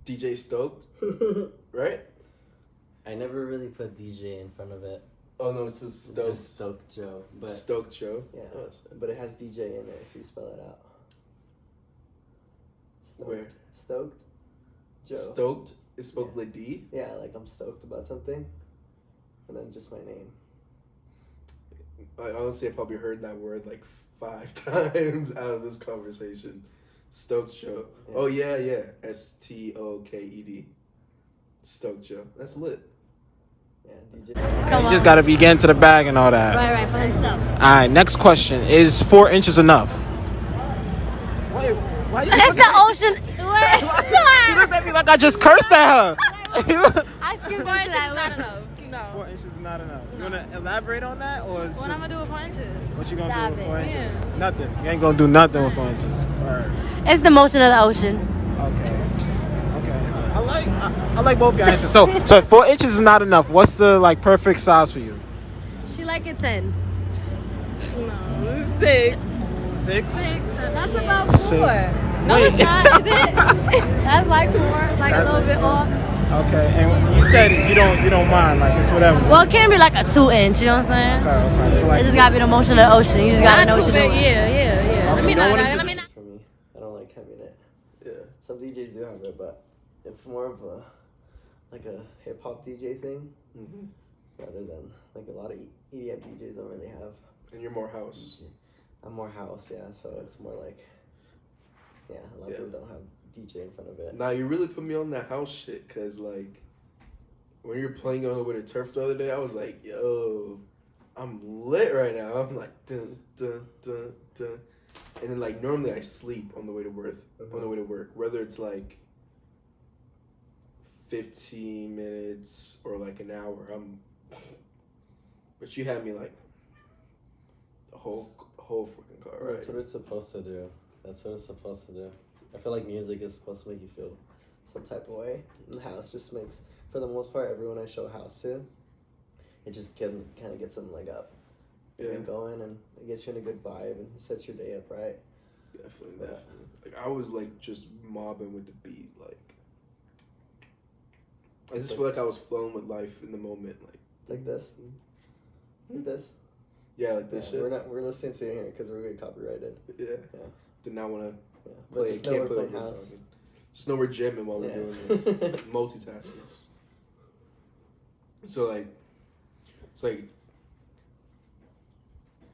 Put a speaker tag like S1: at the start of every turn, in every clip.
S1: DJ Stoked, right?
S2: I never really put DJ in front of it.
S1: Oh no, it's just Stoked.
S2: Just Stoked Joe. But
S1: Stoked Joe.
S2: yeah,
S1: Oh,
S2: but it has DJ in it if you spell it out. Stoked.
S1: Where?
S2: Stoked Joe.
S1: Stoked is spelled with D.
S2: Yeah, like I'm stoked about something, and then just my name.
S1: I honestly, I probably heard that word like 5 times out of this conversation. Stoked Joe.
S2: Yeah.
S1: Oh yeah. Stoked. Stoked Joe. That's lit.
S2: Yeah, DJ.
S3: You just gotta be getting to the bag and all that.
S4: Right, for himself.
S3: Alright, next question. Is 4 inches enough? Wait, why you
S4: It's the ocean.
S3: She looked at me like I just cursed at her.
S4: I screamed into that.
S5: Not enough. No.
S3: 4 inches is not enough. You wanna elaborate on that, or is
S5: What I'm gonna do with 4 inches?
S3: what you gonna
S4: Stop
S3: do with
S4: it.
S3: 4 inches?
S5: Yeah.
S3: Nothing. You ain't gonna do nothing with 4 inches. Alright.
S4: It's the motion of the ocean.
S3: Okay. I like both your answers. So if 4 inches is not enough, what's the like perfect size for you?
S4: She like it 10.
S5: No, 6.
S3: 6?
S4: That's about 4.
S3: 6.
S5: No,
S3: Wait.
S5: it's not. Is it?
S4: That's like 4. Like a little bit off.
S3: Okay, and you said you don't mind, like it's whatever.
S4: Well, it can be like a 2-inch. You know what I'm saying?
S3: Okay. So like,
S4: It just gotta be the motion of the ocean. You just gotta know what you're doing.
S5: Yeah.
S3: Okay,
S5: Let me
S3: don't
S5: know.
S3: wanna
S5: Let
S3: do-
S5: me know.
S2: For me, I don't like having it.
S1: Yeah.
S2: Some DJs do have it, but it's more of a like a hip hop DJ thing
S1: Mm-hmm.
S2: rather than like a lot of EDM DJs don't really have.
S1: And you're more house.
S2: I'm more house, yeah. So it's more like a lot of people don't have DJ in front of it.
S1: Nah, you really put me on that house shit, cause like when you were playing on with a turf the other day, I was like, yo, I'm lit right now. I'm like dun dun dun dun, and then like normally I sleep on the way to work. On the way to work, whether it's like 15 minutes or like an hour, but you had me like the whole freaking car, right?
S2: That's what it's supposed to do. I feel like music is supposed to make you feel some type of way. And the house just makes, for the most part, everyone I show house to, it just kind of gets them like up.
S1: Yeah.
S2: And going, and it gets you in a good vibe and sets your day up right.
S1: Definitely. Like I was like just mobbing with the beat, like I just feel like I was flowing with life in the moment,
S2: Like this. Like this.
S1: Yeah, like this shit.
S2: We're listening to it here because we're getting copyrighted.
S1: Yeah. Did not want to
S2: Yeah.
S1: play.
S2: Just
S1: Can't
S2: know
S1: play
S2: we're
S1: what
S2: playing
S1: we're
S2: house.
S1: talking. Just know we're jamming while we're
S2: Yeah.
S1: doing this. Multitasking. So like, it's like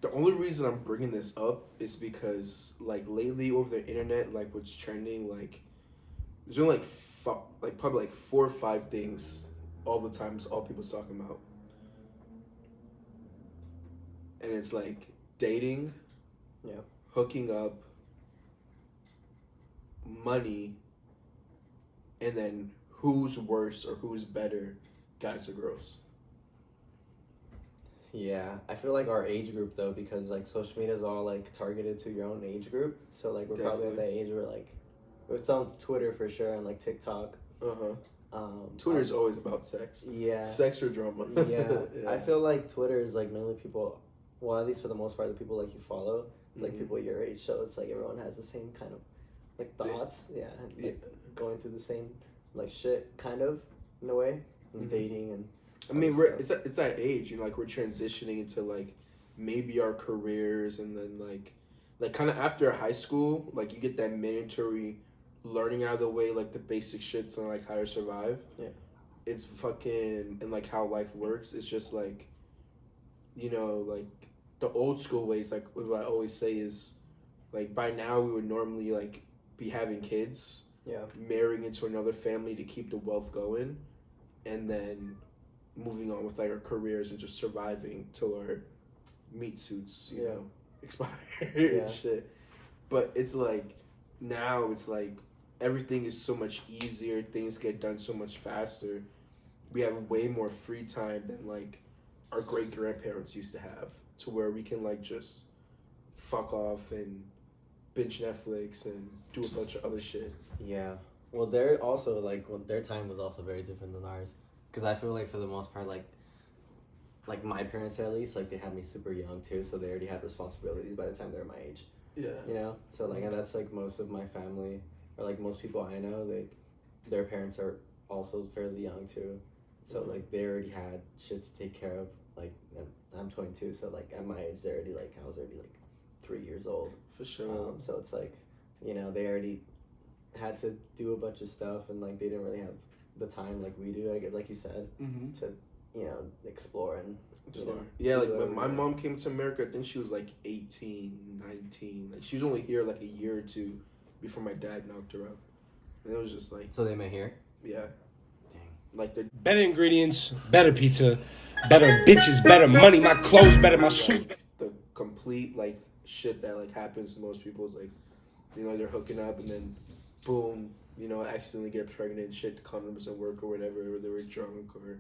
S1: the only reason I'm bringing this up is because like lately over the internet, like what's trending, like there's only like probably like 4 or 5 things all the time. It's all people's talking about, and it's like dating, hooking up, money, and then who's worse or who's better, guys or girls.
S2: Yeah, I feel like our age group though, because like social media is all like targeted to your own age group. So like we're probably at that age where like it's on Twitter for sure and like TikTok. Twitter's
S1: always about sex.
S2: Yeah.
S1: Sex or drama.
S2: Yeah. I feel like Twitter is like mainly people, well at least for the most part the people like you follow, it's like people your age. So it's like everyone has the same kind of like thoughts. Yeah. And, like going through the same like shit kind of in a way. And dating and.
S1: I mean, it's that age, you know, like we're transitioning into like maybe our careers, and then like kind of after high school, like you get that mandatory learning out of the way, like the basic shits on like how to survive.
S2: Yeah.
S1: It's fucking, and like how life works. It's just like, you know, like the old school ways. Like what I always say is, like by now we would normally like be having kids, marrying into another family to keep the wealth going, and then moving on with like our careers and just surviving till our meat suits, you know, expire and shit. But it's like now it's like everything is so much easier, things get done so much faster. We have way more free time than like our great grandparents used to have, to where we can like just fuck off and binge Netflix and do a bunch of other shit.
S2: Yeah. Well, they're also like their time was also very different than ours. Because I feel like for the most part, like my parents at least, like they had me super young too, so they already had responsibilities by the time they were my age.
S1: Yeah.
S2: You know? So like, and that's like most of my family, or like most people I know, their parents are also fairly young too, so like they already had shit to take care of. Like I'm 22, so like at my age, I was already like 3 years old.
S1: For sure.
S2: So it's like, you know, they already had to do a bunch of stuff, and like they didn't really have the time like we do. I guess, like you said, to explore and
S1: like when my mom came to America, I think she was like 18, 19. Like she was only here like a year or two before my dad knocked her out. And it was just like,
S2: so they met here.
S1: Yeah.
S2: Dang.
S1: Like the
S6: better ingredients, better pizza, better bitches, better money, my clothes better, my shoes.
S1: The complete like shit that like happens to most people is like, you know, they're hooking up and then boom, you know, accidentally get pregnant, shit, the condom doesn't work or whatever, or they were drunk or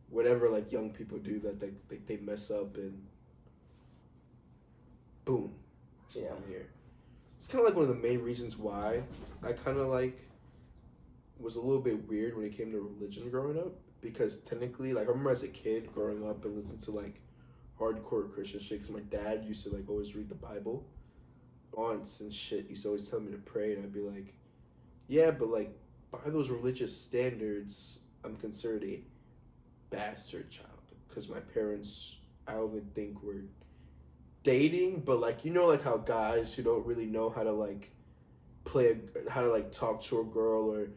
S1: whatever like young people do that they mess up and boom.
S2: Yeah.
S1: I'm here. It's kind of like one of the main reasons why I kind of like was a little bit weird when it came to religion growing up, because technically, like I remember as a kid growing up and listening to like hardcore Christian shit, because my dad used to like always read the Bible, aunts and shit used to always tell me to pray, and I'd be like, yeah, but like by those religious standards, I'm considered a bastard child, because my parents, I don't even think were dating, but like, you know, like how guys who don't really know how to like how to like talk to a girl or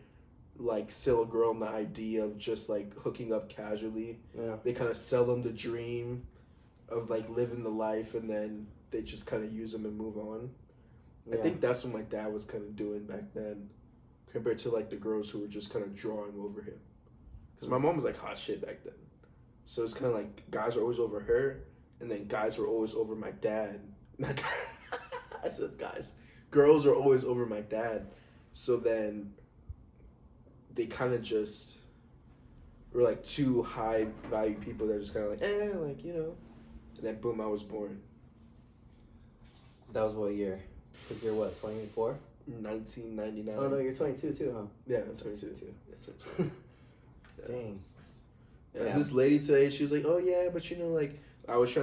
S1: like sell a girl on the idea of just like hooking up casually.
S2: Yeah.
S1: They kind of sell them the dream of like living the life, and then they just kind of use them and move on. I think that's what my dad was kind of doing back then, compared to like the girls who were just kind of drawing over him. Because my mom was like hot shit back then, so it's kind of like guys were always over her, and then guys were always over my dad. I said guys. Girls are always over my dad. So then they kind of just were like two high value people that are just kind of like, like, you know. And then boom, I was born.
S2: That was what year? Because you're what, 24?
S1: 1999.
S2: Oh no, you're 22 too, huh?
S1: Yeah, I'm 22 too. Yeah, 22. Yeah.
S2: Dang.
S1: Yeah. This lady today, she was like, oh yeah, but you know, like, I was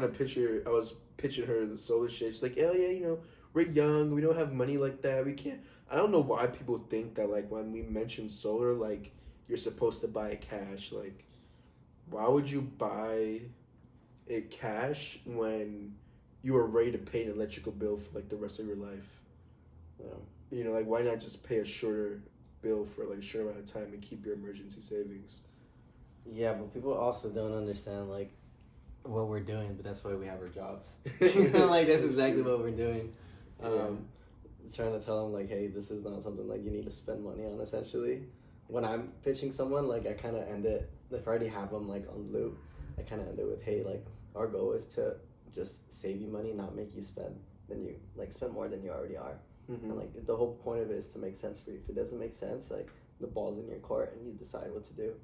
S1: pitching her the solar shit. She's like, oh yeah, you know, we're young, we don't have money like that, we can't. I don't know why people think that like when we mention solar, like you're supposed to buy it cash. Like, why would you buy it cash when you are ready to pay an electrical bill for like the rest of your life?
S2: Yeah.
S1: You know, like why not just pay a shorter bill for like a short amount of time and keep your emergency savings?
S2: Yeah, but people also don't understand like what we're doing, but that's why we have our jobs. You know, like that's exactly what we're doing. Trying to tell them like, hey, this is not something like you need to spend money on. Essentially, when I'm pitching someone, like I kind of end it. If I already have them like on loop, I kind of end it with, hey, like our goal is to just save you money, not make you spend more than you already are. And like the whole point of it is to make sense for you. If it doesn't make sense, like the ball's in your court and you decide what to do.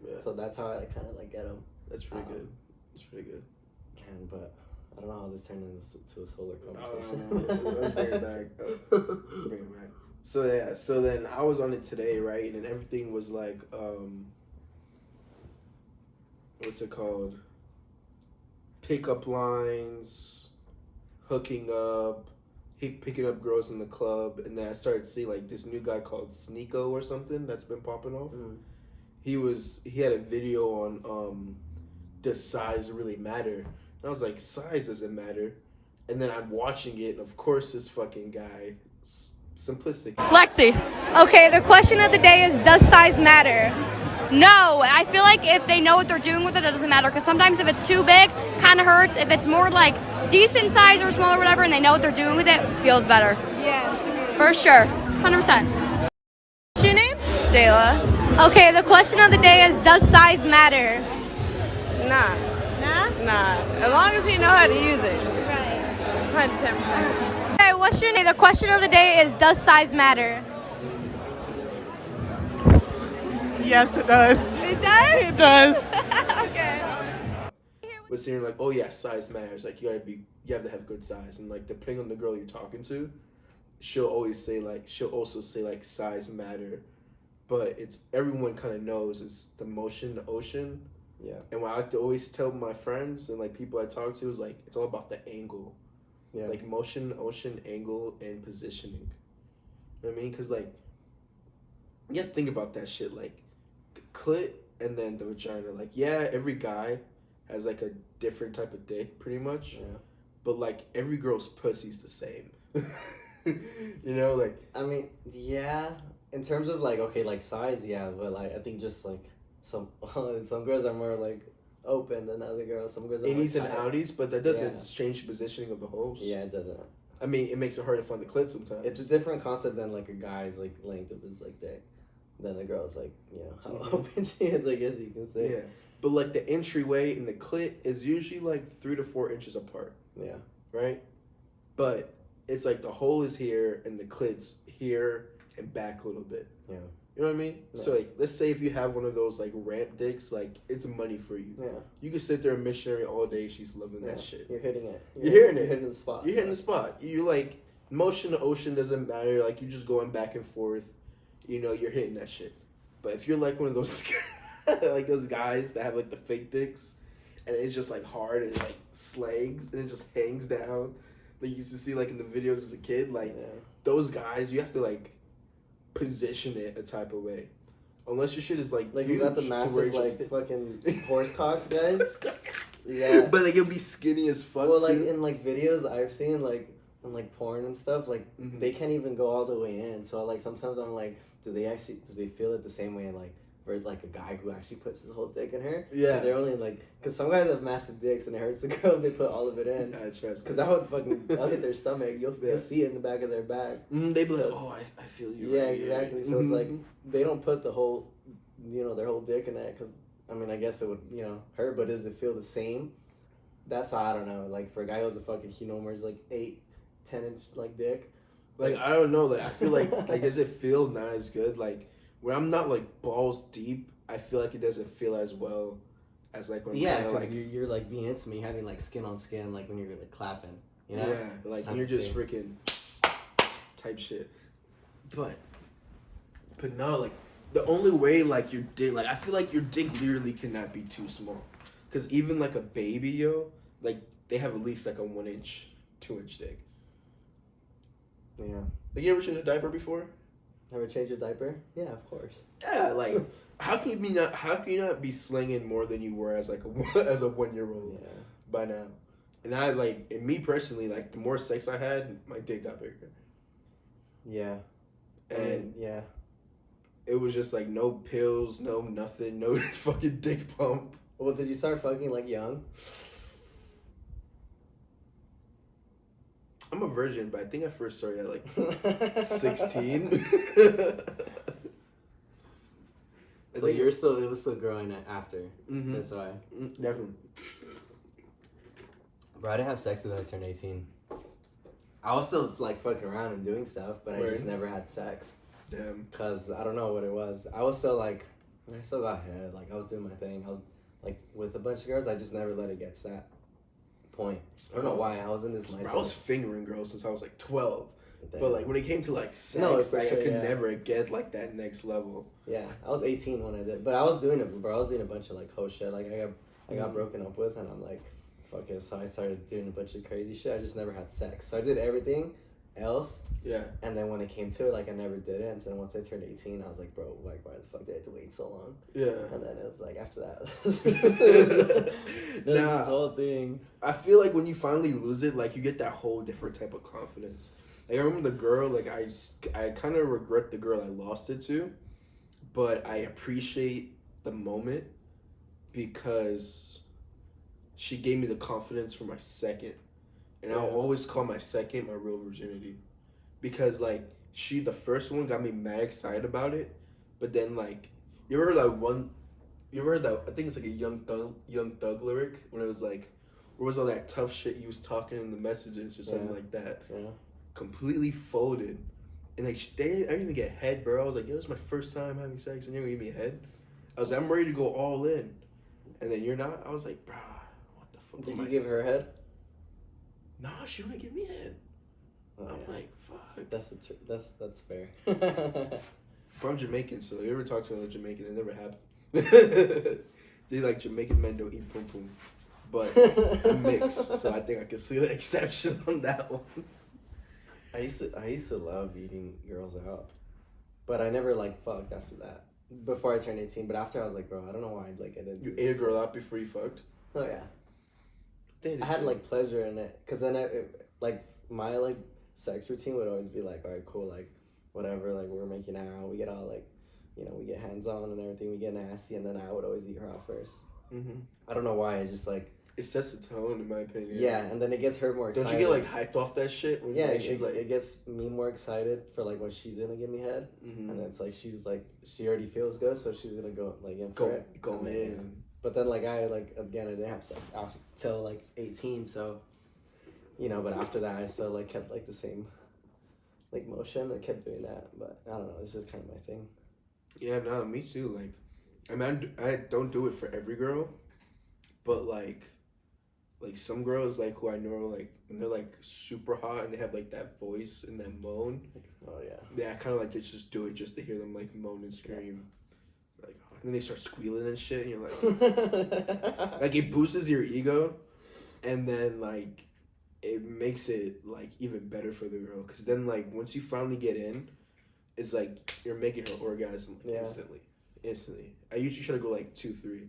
S2: Yeah. So that's how I kind of like get them.
S1: That's pretty good. That's pretty good.
S2: But I don't know how this turned into a solar conversation.
S1: Let's bring it back. Bring it back. So yeah, so then I was on it today, right? And everything was like, what's it called? Pickup lines, hooking up, picking up girls in the club, and then I started seeing like this new guy called Sneeko or something that's been popping off. He had a video on does size really matter? And I was like, size doesn't matter. And then I'm watching it, and of course this fucking guy, simplistic.
S4: Lexi.
S7: Okay, the question of the day is, does size matter?
S8: No, I feel like if they know what they're doing with it, it doesn't matter. Because sometimes if it's too big, kind of hurts. If it's more like decent size or small or whatever, and they know what they're doing with it, feels better.
S7: Yes.
S8: For sure, 100%.
S7: What's your name?
S5: Jayla.
S7: Okay, the question of the day is, does size matter?
S5: Nah. Nah. As long as you know how to use it.
S7: Right.
S5: 110%.
S7: Okay, what's your name? The question of the day is, does size matter?
S5: Yes, it does.
S7: It does?
S5: It does.
S7: Okay.
S1: Was saying like, oh yeah, size matters. Like you have to have good size, and like depending on the girl you're talking to, she'll also say like size matter, but it's everyone kind of knows it's the motion, the ocean.
S2: Yeah.
S1: And what I like to always tell my friends and like people I talk to is like it's all about the angle.
S2: Yeah.
S1: Like motion, ocean, angle, and positioning. You know what I mean? Because like you have to think about that shit. Like, the clit and then the vagina. Like, yeah, every guy has, like, a different type of dick, pretty much.
S2: Yeah.
S1: But, like, every girl's pussy's the same. You know, like...
S2: I mean, yeah. In terms of, like, okay, like, size, yeah. But, like, I think just, like, some girls are more, like, open than other girls. Some girls are
S1: Innies
S2: more
S1: and
S2: tight.
S1: outies, but that doesn't change the positioning of the holes.
S2: Yeah, it doesn't.
S1: I mean, it makes it hard to find the clit sometimes.
S2: It's a different concept than, like, a guy's, like, length of his, like, dick. Than the girl's, like, you know, how open she is, I guess you can say.
S1: Yeah. But, like, the entryway and the clit is usually, like, 3 to 4 inches apart.
S2: Yeah.
S1: Right? But it's, like, the hole is here and the clit's here and back a little bit.
S2: Yeah.
S1: You know what I mean?
S2: Yeah.
S1: So, like, let's say if you have one of those, like, ramp dicks, like, it's money for you.
S2: Yeah.
S1: You can sit there and missionary all day. She's loving that shit.
S2: You're hitting it.
S1: You're hearing it.
S2: You're hitting the spot.
S1: You're hitting the spot. You, like, motion to ocean doesn't matter. Like, you're just going back and forth. You know, you're hitting that shit. But if you're, like, one of those, like, those guys that have, like, the fake dicks, and it's just, like, hard and, like, slangs, and it just hangs down, like, you used to see, like, in the videos as a kid, like, those guys, you have to, like, position it a type of way. Unless your shit is, like
S2: you got the massive, like, fucking horse cocks, guys. Yeah.
S1: But, like, it'll be skinny as fuck,
S2: well, like,
S1: too.
S2: in, like, videos I've seen, like, on, like, porn and stuff, like, they can't even go all the way in. So, like, sometimes I'm like, do they feel it the same way, like, for, like, a guy who actually puts his whole dick in her?
S1: Yeah.
S2: Because they're only, like, because some guys have massive dicks and it hurts the girl if they put all of it in.
S1: I trust.
S2: Because that would fucking, that'll hit their stomach. You'll see it in the back of their back.
S1: They'd be like, oh, I feel you.
S2: Yeah,
S1: right
S2: exactly.
S1: here.
S2: So it's like, they don't put the whole, you know, their whole dick in that because, I mean, I guess it would, you know, hurt, but does it feel the same? That's how I don't know. Like, for a guy who's a fucking humongous, like, 8-10 inch, like, dick.
S1: Like, I don't know. Like, I feel like, does it feel not as good? Like, when I'm not, like, balls deep, I feel like it doesn't feel as well as, like, when I'm
S2: because
S1: like...
S2: you're, like, being intimate, having, like, skin on skin, like, when you're, like, clapping, you know?
S1: Yeah, like, when you're just freaking type shit. But no, like, the only way, like, your dick... Like, I feel like your dick literally cannot be too small. Because even, like, a baby, yo, like, they have at least, like, a 1-inch, 2-inch dick.
S2: Yeah.
S1: Like, you ever changed a diaper before?
S2: Ever change your diaper? Yeah, of course.
S1: Yeah, like, how can you not be slinging more than you were as, like, as a 1-year-old by now? And I, like, and me personally, like, the more sex I had, my dick got bigger.
S2: Yeah.
S1: And
S2: yeah.
S1: It was just, like, no pills, no nothing, no fucking dick pump.
S2: Well, did you start fucking, like, young?
S1: I'm a virgin, but I think I first started at, like, 16.
S2: So it was still growing after.
S1: Mm-hmm.
S2: That's why.
S1: Definitely.
S2: Bro, I didn't have sex until I turned 18. I was still, like, fucking around and doing stuff, but I just never had sex.
S1: Damn.
S2: Because I don't know what it was. I was still, like, I still got head. Like, I was doing my thing. I was, like, with a bunch of girls. I just never let it get to that point. I don't know why. I was in this mindset.
S1: Bro, I was fingering girls since I was, like, 12.
S2: Damn.
S1: But, like, when it came to, like, sex,
S2: for
S1: like,
S2: sure,
S1: I could never get, like, that next level.
S2: Yeah, I was 18 when I did. But I was doing it, bro. I was doing a bunch of, like, whole shit. Like, I got broken up with, and I'm like, fuck it. So I started doing a bunch of crazy shit. I just never had sex. So I did everything else.
S1: Yeah.
S2: And then when it came to it, like, I never did it. And then once I turned 18, I was like, bro, like, why the fuck did I have to wait so long?
S1: Yeah.
S2: And then it was like, after that. This whole thing.
S1: I feel like when you finally lose it, like, you get that whole different type of confidence. Like, I remember the girl, like, I kind of regret the girl I lost it to, but I appreciate the moment because she gave me the confidence for my second. And I'll always call my second my real virginity. Because, like, the first one got me mad excited about it, but then, like, you ever heard that, I think it's like a Young Thug lyric, when it was like, where was all that tough shit you was talking in the messages or something like that?
S2: Yeah.
S1: Completely folded. And, like, I didn't even get head, bro. I was like, yo, it's my first time having sex, and you're gonna give me a head? I was like, I'm ready to go all in. And then you're not? I was like, bro, what the fuck?
S2: Did you give her a head?
S1: Nah, she wouldn't give me a head.
S2: Oh,
S1: I'm like, fuck.
S2: That's fair.
S1: But I'm Jamaican, so you ever talk to another Jamaican, it never happened. They like Jamaican men don't eat pum pum. But I'm mixed, so I think I can see the exception on that one.
S2: I used to love eating girls out. but I never like fucked after that. Before I turned 18, but after I was like, bro, I don't know why I didn't.
S1: You ate a girl out before you fucked?
S2: Oh yeah.
S1: Damn,
S2: I had like pleasure in it, cause then like my like sex routine would always be like, all right, cool, like whatever, like we're making out, we get all like, you know, we get hands on and everything, we get nasty, and then I would always eat her out first.
S1: Mm-hmm.
S2: I don't know why, I just like.
S1: It sets the tone, in my opinion.
S2: Yeah, and then it gets her more excited.
S1: Don't you get like hyped off that shit?
S2: Yeah, it gets me more excited for like when she's gonna give me head, and it's like she's like she already feels good, so she's gonna go like in for it.
S1: Go in.
S2: But then like I didn't have sex after till like 18, so you know. But after that, I still like kept like the same like motion. I kept doing that, but I don't know. It's just kind of my thing.
S1: Yeah, no, me too. Like, I mean, I don't do it for every girl, but like some girls like who I know like when they're like super hot and they have like that voice and that moan.
S2: Oh yeah.
S1: Yeah, I kind of like to just do it just to hear them like moan and scream. Like, and then they start squealing and shit, and you're like, like it boosts your ego, and then like it makes it like even better for the girl, because then like once you finally get in, it's like you're making her orgasm like, instantly. I usually try to go like 2-3.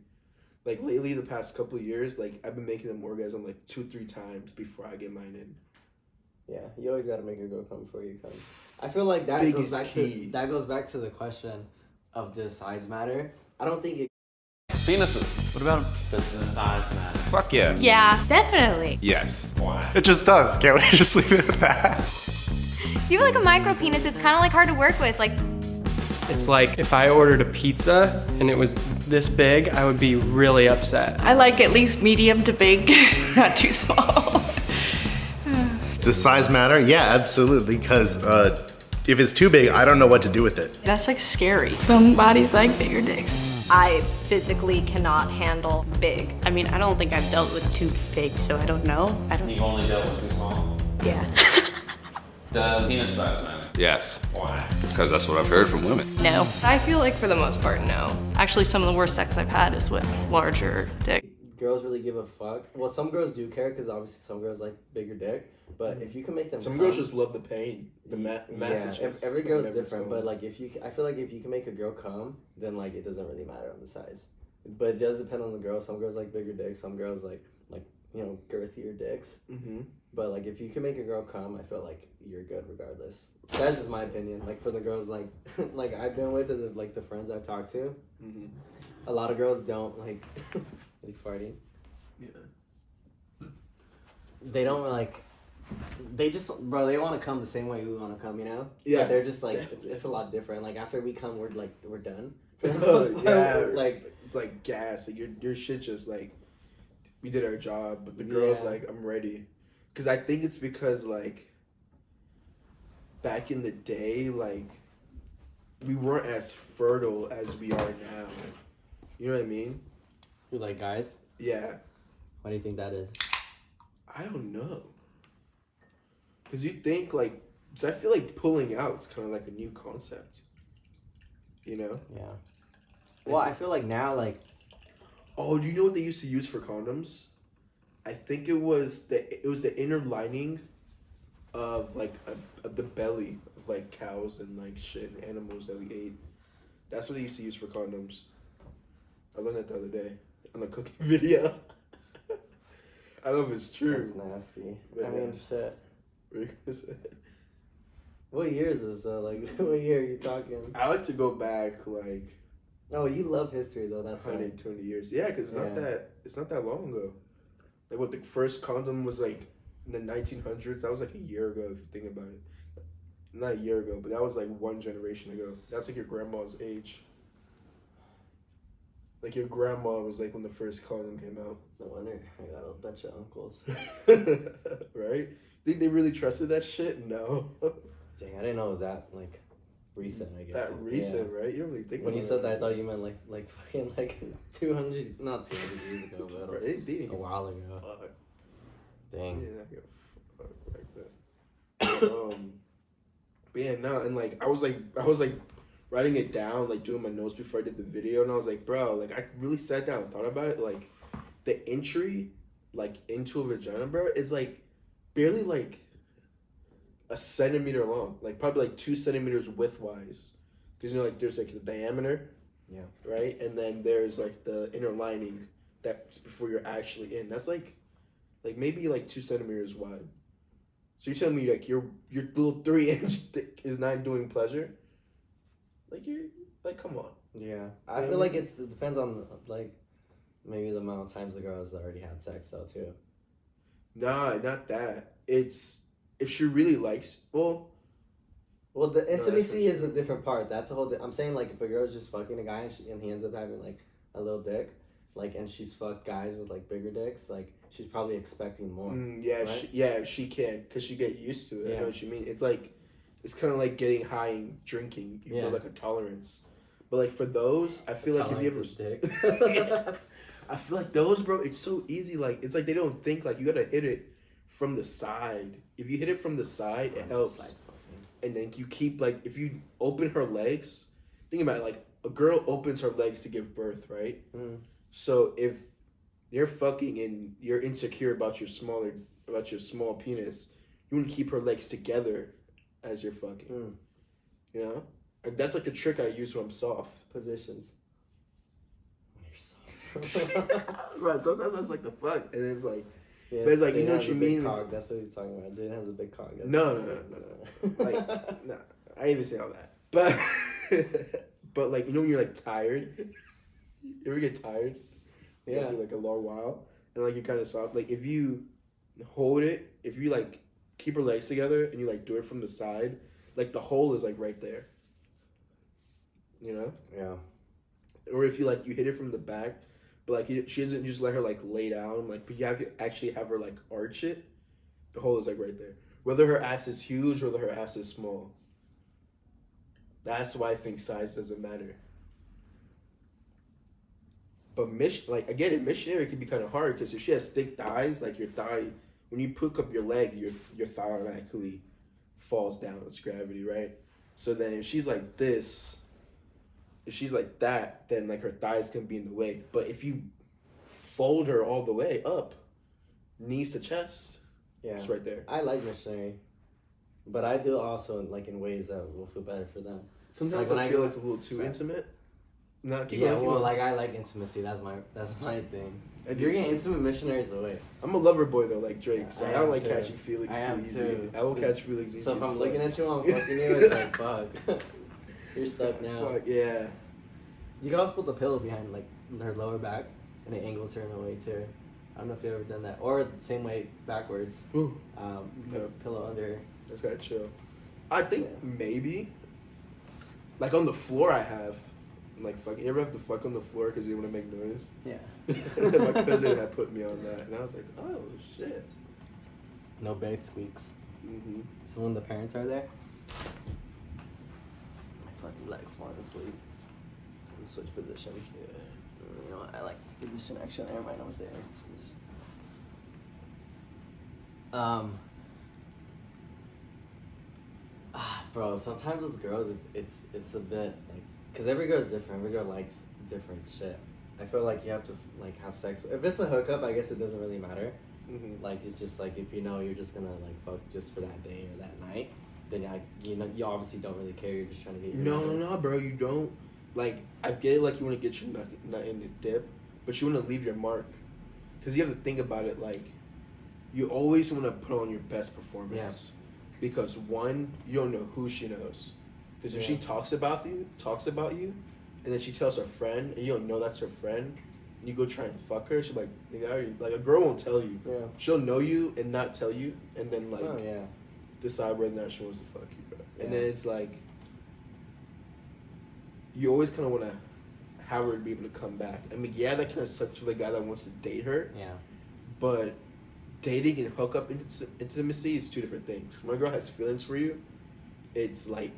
S1: Like lately, the past couple of years, like I've been making them orgasm like 2-3 times before I get mine in.
S2: Yeah, you always gotta make her go come before you come. I feel like that goes back to the question of does size matter? I don't think it.
S9: Penises. What about them? Does the size matter? Fuck yeah.
S4: Yeah, definitely.
S9: Yes. Why? It just does. Can't we just leave it at that?
S7: You have like a micro penis, it's kind of like hard to work with. Like,
S10: it's like if I ordered a pizza and it was this big, I would be really upset.
S5: I like at least medium to big, not too small.
S11: Does size matter? Yeah, absolutely, because if it's too big, I don't know what to do with it.
S5: That's like scary.
S8: Some bodies like bigger dicks.
S7: I physically cannot handle big.
S5: I mean, I don't think I've dealt with too big, so I don't know.
S9: You've only dealt with too small?
S7: Yeah.
S9: Does penis size matter? Yes. Why? Because that's what I've heard from women.
S5: No. I feel like for the most part, no. Actually, some of the worst sex I've had is with larger dick.
S2: Girls really give a fuck. Well, some girls do care because obviously some girls like bigger dick. But if you can make them,
S1: some girls just love the pain, the message.
S2: Yeah, every girl's different. But like I feel like if you can make a girl come, then like it doesn't really matter on the size. But it does depend on the girl. Some girls like bigger dicks. Some girls like you know girthier dicks.
S1: Mm-hmm.
S2: But like if you can make a girl come, I feel like you're good regardless. That's just my opinion. Like for the girls like like I've been with as like the friends I've talked to, a lot of girls don't like farting.
S1: Yeah.
S2: They don't like. They just, bro, they want to come the same way we want to come, you know?
S1: Yeah.
S2: But they're just like, it's a lot different. Like, after we come, we're done.
S1: Yeah.
S2: Like,
S1: it's like gas. Like, your shit just like, we did our job, but the girl's like, I'm ready. Because I think it's because, like, back in the day, like, we weren't as fertile as we are now. You know what I mean?
S2: You're like, guys?
S1: Yeah.
S2: Why do you think that is?
S1: I don't know. Because you think, like, because I feel like pulling out is kind of like a new concept. You know?
S2: Yeah. Well, I feel like now, like...
S1: Oh, do you know what they used to use for condoms? I think it was the inner lining of, like, of the belly of, like, cows and, like, shit and animals that we ate. That's what they used to use for condoms. I learned that the other day on a cooking video. I don't know if it's true.
S2: That's nasty.
S1: But
S2: I mean, shit.
S1: What are you gonna say?
S2: What year is this, though? Like, what year are you talking?
S1: I like to go back, like...
S2: Oh, you love history, though. That's
S1: 120 years. Yeah, because it's not that long ago. Like, what, the first condom was, like, in the 1900s? That was, like, a year ago, if you think about it. Not a year ago, but that was, like, one generation ago. That's, like, your grandma's age. Like, your grandma was, like, when the first condom came out.
S2: No wonder. I got a bunch of uncles.
S1: Right? Think they really trusted that shit? No.
S2: Dang, I didn't know it was that, like, recent, I guess.
S1: That recent, right? You don't really think
S2: when
S1: about
S2: you said that, I thought you meant, like fucking, like, 200, not 200 years ago, but
S1: right?
S2: A while ago.
S1: Fuck.
S2: Dang.
S1: Yeah, I give a fuck like that. But yeah, no, and, like, I was, like, writing it down, like, doing my notes before I did the video, and I was like, bro, like, I really sat down and thought about it, like, the entry, like, into a vagina, bro, is, like, barely, like, a centimeter long. Like, probably, like, 2 centimeters width-wise. because you know, like there's like the diameter,
S2: Yeah.
S1: right, and then there's like the inner lining that before you're actually in. That's like maybe like 2 centimeters wide. So you're telling me like your little 3-inch dick is not doing pleasure? Like you're like, come on.
S2: Yeah, I feel like it depends on like maybe the amount of times the girl has already had sex though too.
S1: Nah, not that. It's if she really likes. Well,
S2: the intimacy is a different part. That's a whole. I'm saying like if a girl's just fucking a guy and he ends up having like a little dick, like and she's fucked guys with like bigger dicks, like she's probably expecting more.
S1: Yeah,
S2: right?
S1: she can because she get used to it.
S2: Yeah.
S1: I know what you mean. It's like it's kind of like getting high and drinking. You build like a tolerance. But like for those, I feel like if you ever I feel like those, bro, it's so easy. Like it's like they don't think like you gotta hit it from the side. If you hit it from the side, it helps. And then you keep like if you open her legs, think about it, like a girl opens her legs to give birth, right? So if you're fucking and you're insecure about your small penis, you want to keep her legs together as you're fucking. You know? Like, that's like a trick I use when I'm soft.
S2: Positions.
S1: Right, sometimes that's like the fuck. And it's like,
S2: yeah,
S1: but it's like,
S2: Jane
S1: you know what you mean?
S2: That's what you're talking about. Jane has a big cock.
S1: No. Like, no, I didn't even say all that. But like, you know when you're like tired? You ever get tired?
S2: Yeah.
S1: After like a long while. And like you're kind of soft. Like if you hold it, if you like keep her legs together and you like do it from the side, like the hole is like right there. You know?
S2: Yeah.
S1: Or if you like you hit it from the back, but like she doesn't just let her like lay down, like but you have to actually have her like arch it. The hole is like right there. Whether her ass is huge or whether her ass is small. That's why I think size doesn't matter. But missionary can be kind of hard because if she has thick thighs, like your thigh, when you pick up your leg, your thigh automatically falls down. It's gravity, right? So then if she's like this. If she's like that, then like her thighs can be in the way. But if you fold her all the way up, knees to chest, it's right there.
S2: I like missionary, but I do also like in ways that will feel better for them.
S1: Sometimes
S2: like
S1: I feel it's a little too intimate.
S2: Like I like intimacy. That's my thing. If you're getting intimate, missionary's the way.
S1: I'm a lover boy though, like Drake. So I don't like
S2: too.
S1: catching feelings so easy.
S2: Too.
S1: I will catch feelings easy.
S2: So if I'm looking at you while I'm fucking you, it's like fuck. You're stuck now.
S1: Fuck, yeah.
S2: You can also put the pillow behind like her lower back, and it angles her in a way too. I don't know if you've ever done that, or the same way backwards.
S1: No.
S2: Pillow under her.
S1: That's kind of chill. I think maybe, like on the floor, I have. Like fuck, you ever have to fuck on the floor because you want to make noise?
S2: Yeah.
S1: My cousin had put me on that, and I was like, oh shit.
S2: No bed squeaks.
S1: Mm-hmm.
S2: So when the parents are there, my fucking legs falling asleep. I'm switch positions. Yeah. You know what? I like this position actually. Never mind, I was there. This position. Bro, sometimes with girls, it's a bit like, cause every girl is different. Every girl likes different shit. I feel like you have to like have sex. If it's a hookup, I guess it doesn't really matter.
S1: Mm-hmm.
S2: Like it's just like if you know you're just gonna like fuck just for that day or that night, then you obviously don't really care. You're just trying to get your
S1: No, bro, you don't. Like I get it. Like you want to get your nut in the dip, but you want to leave your mark, cause you have to think about it. Like you always want to put on your best performance, because one, you don't know who she knows, because if she talks about you, and then she tells her friend, and you don't know that's her friend. And you go try and fuck her, she's like, like a girl won't tell you.
S2: Yeah.
S1: She'll know you and not tell you, and then like decide whether or not she wants to fuck you, bro. And then it's like, you always kind of want to have her be able to come back. I mean, that kind of sucks for the guy that wants to date her.
S2: Yeah.
S1: But dating and hookup intimacy is two different things. When a girl has feelings for you, it's like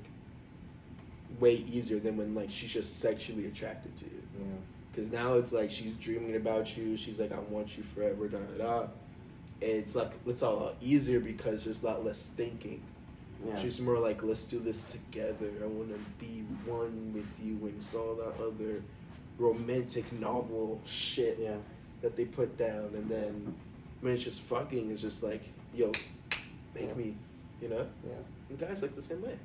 S1: way easier than when like she's just sexually attracted to you.
S2: Yeah.
S1: Because now it's like she's dreaming about you. She's like, I want you forever, da da da. It's like, it's a lot easier because there's a lot less thinking.
S2: Yeah.
S1: She's more like, let's do this together. I want to be one with you, and it's all that other romantic novel shit that they put down. And then when it's just fucking, it's just like, yo, make me, you know?
S2: Yeah.
S1: And guys like the same way.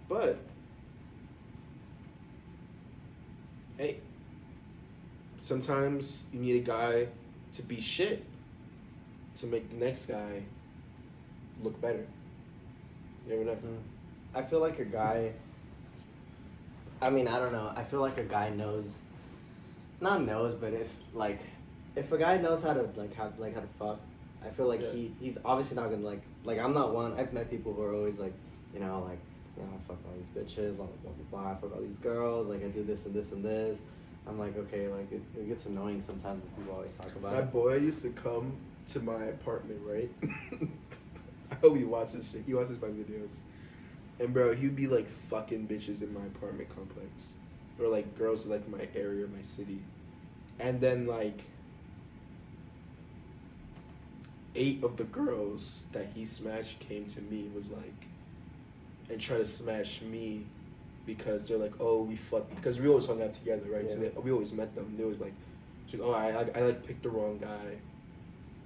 S1: But hey, sometimes you need a guy to be shit to make the next guy look better. You never know.
S2: I feel like a guy. I mean, I don't know. I feel like a guy knows. Not knows, but if a guy knows how to how to fuck, I feel like he's obviously not gonna like I'm not one. I've met people who are always I fuck all these bitches, blah blah blah blah. I fuck all these girls, I do this and this and this. I'm like, okay, it gets annoying sometimes when people always talk about
S1: My
S2: it.
S1: boy used to come to my apartment, right? I hope he watches shit. He watches my videos. And bro, he'd be fucking bitches in my apartment complex. Or girls my area, my city. And then 8 of the girls that he smashed came to me, was and try to smash me because they're oh, we fucked, because we always hung out together, right?
S2: Yeah.
S1: So we always met them. They was oh, I picked the wrong guy.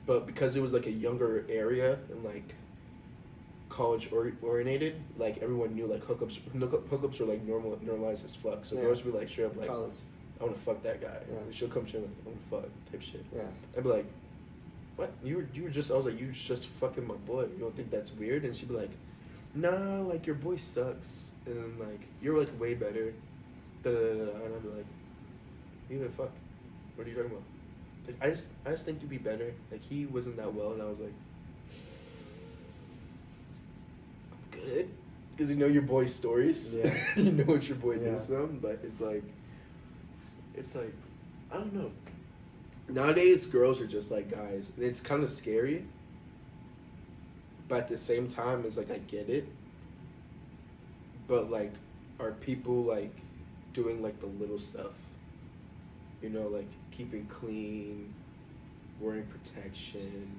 S1: But because it was a younger area and college oriented, everyone knew hookups were normalized as fuck. So girls would be straight up
S2: college.
S1: I want to fuck that guy.
S2: Yeah.
S1: She'll come to me I want to fuck type shit.
S2: Yeah.
S1: I'd be like, what? You were just, I was you were just fucking my boy. You don't think that's weird? And she'd be like, nah, your boy sucks. And then you're way better. Da da da da. And I'd be like, you gonna fuck? What are you talking about? I just think you'd be better. He wasn't that well, and I was like, I'm good. Because you know your boy's stories.
S2: Yeah.
S1: You know what your boy does to them, but it's I don't know. Nowadays, girls are just like guys, and it's kind of scary. But at the same time, it's I get it. But are people doing the little stuff? You know, keeping clean, wearing protection,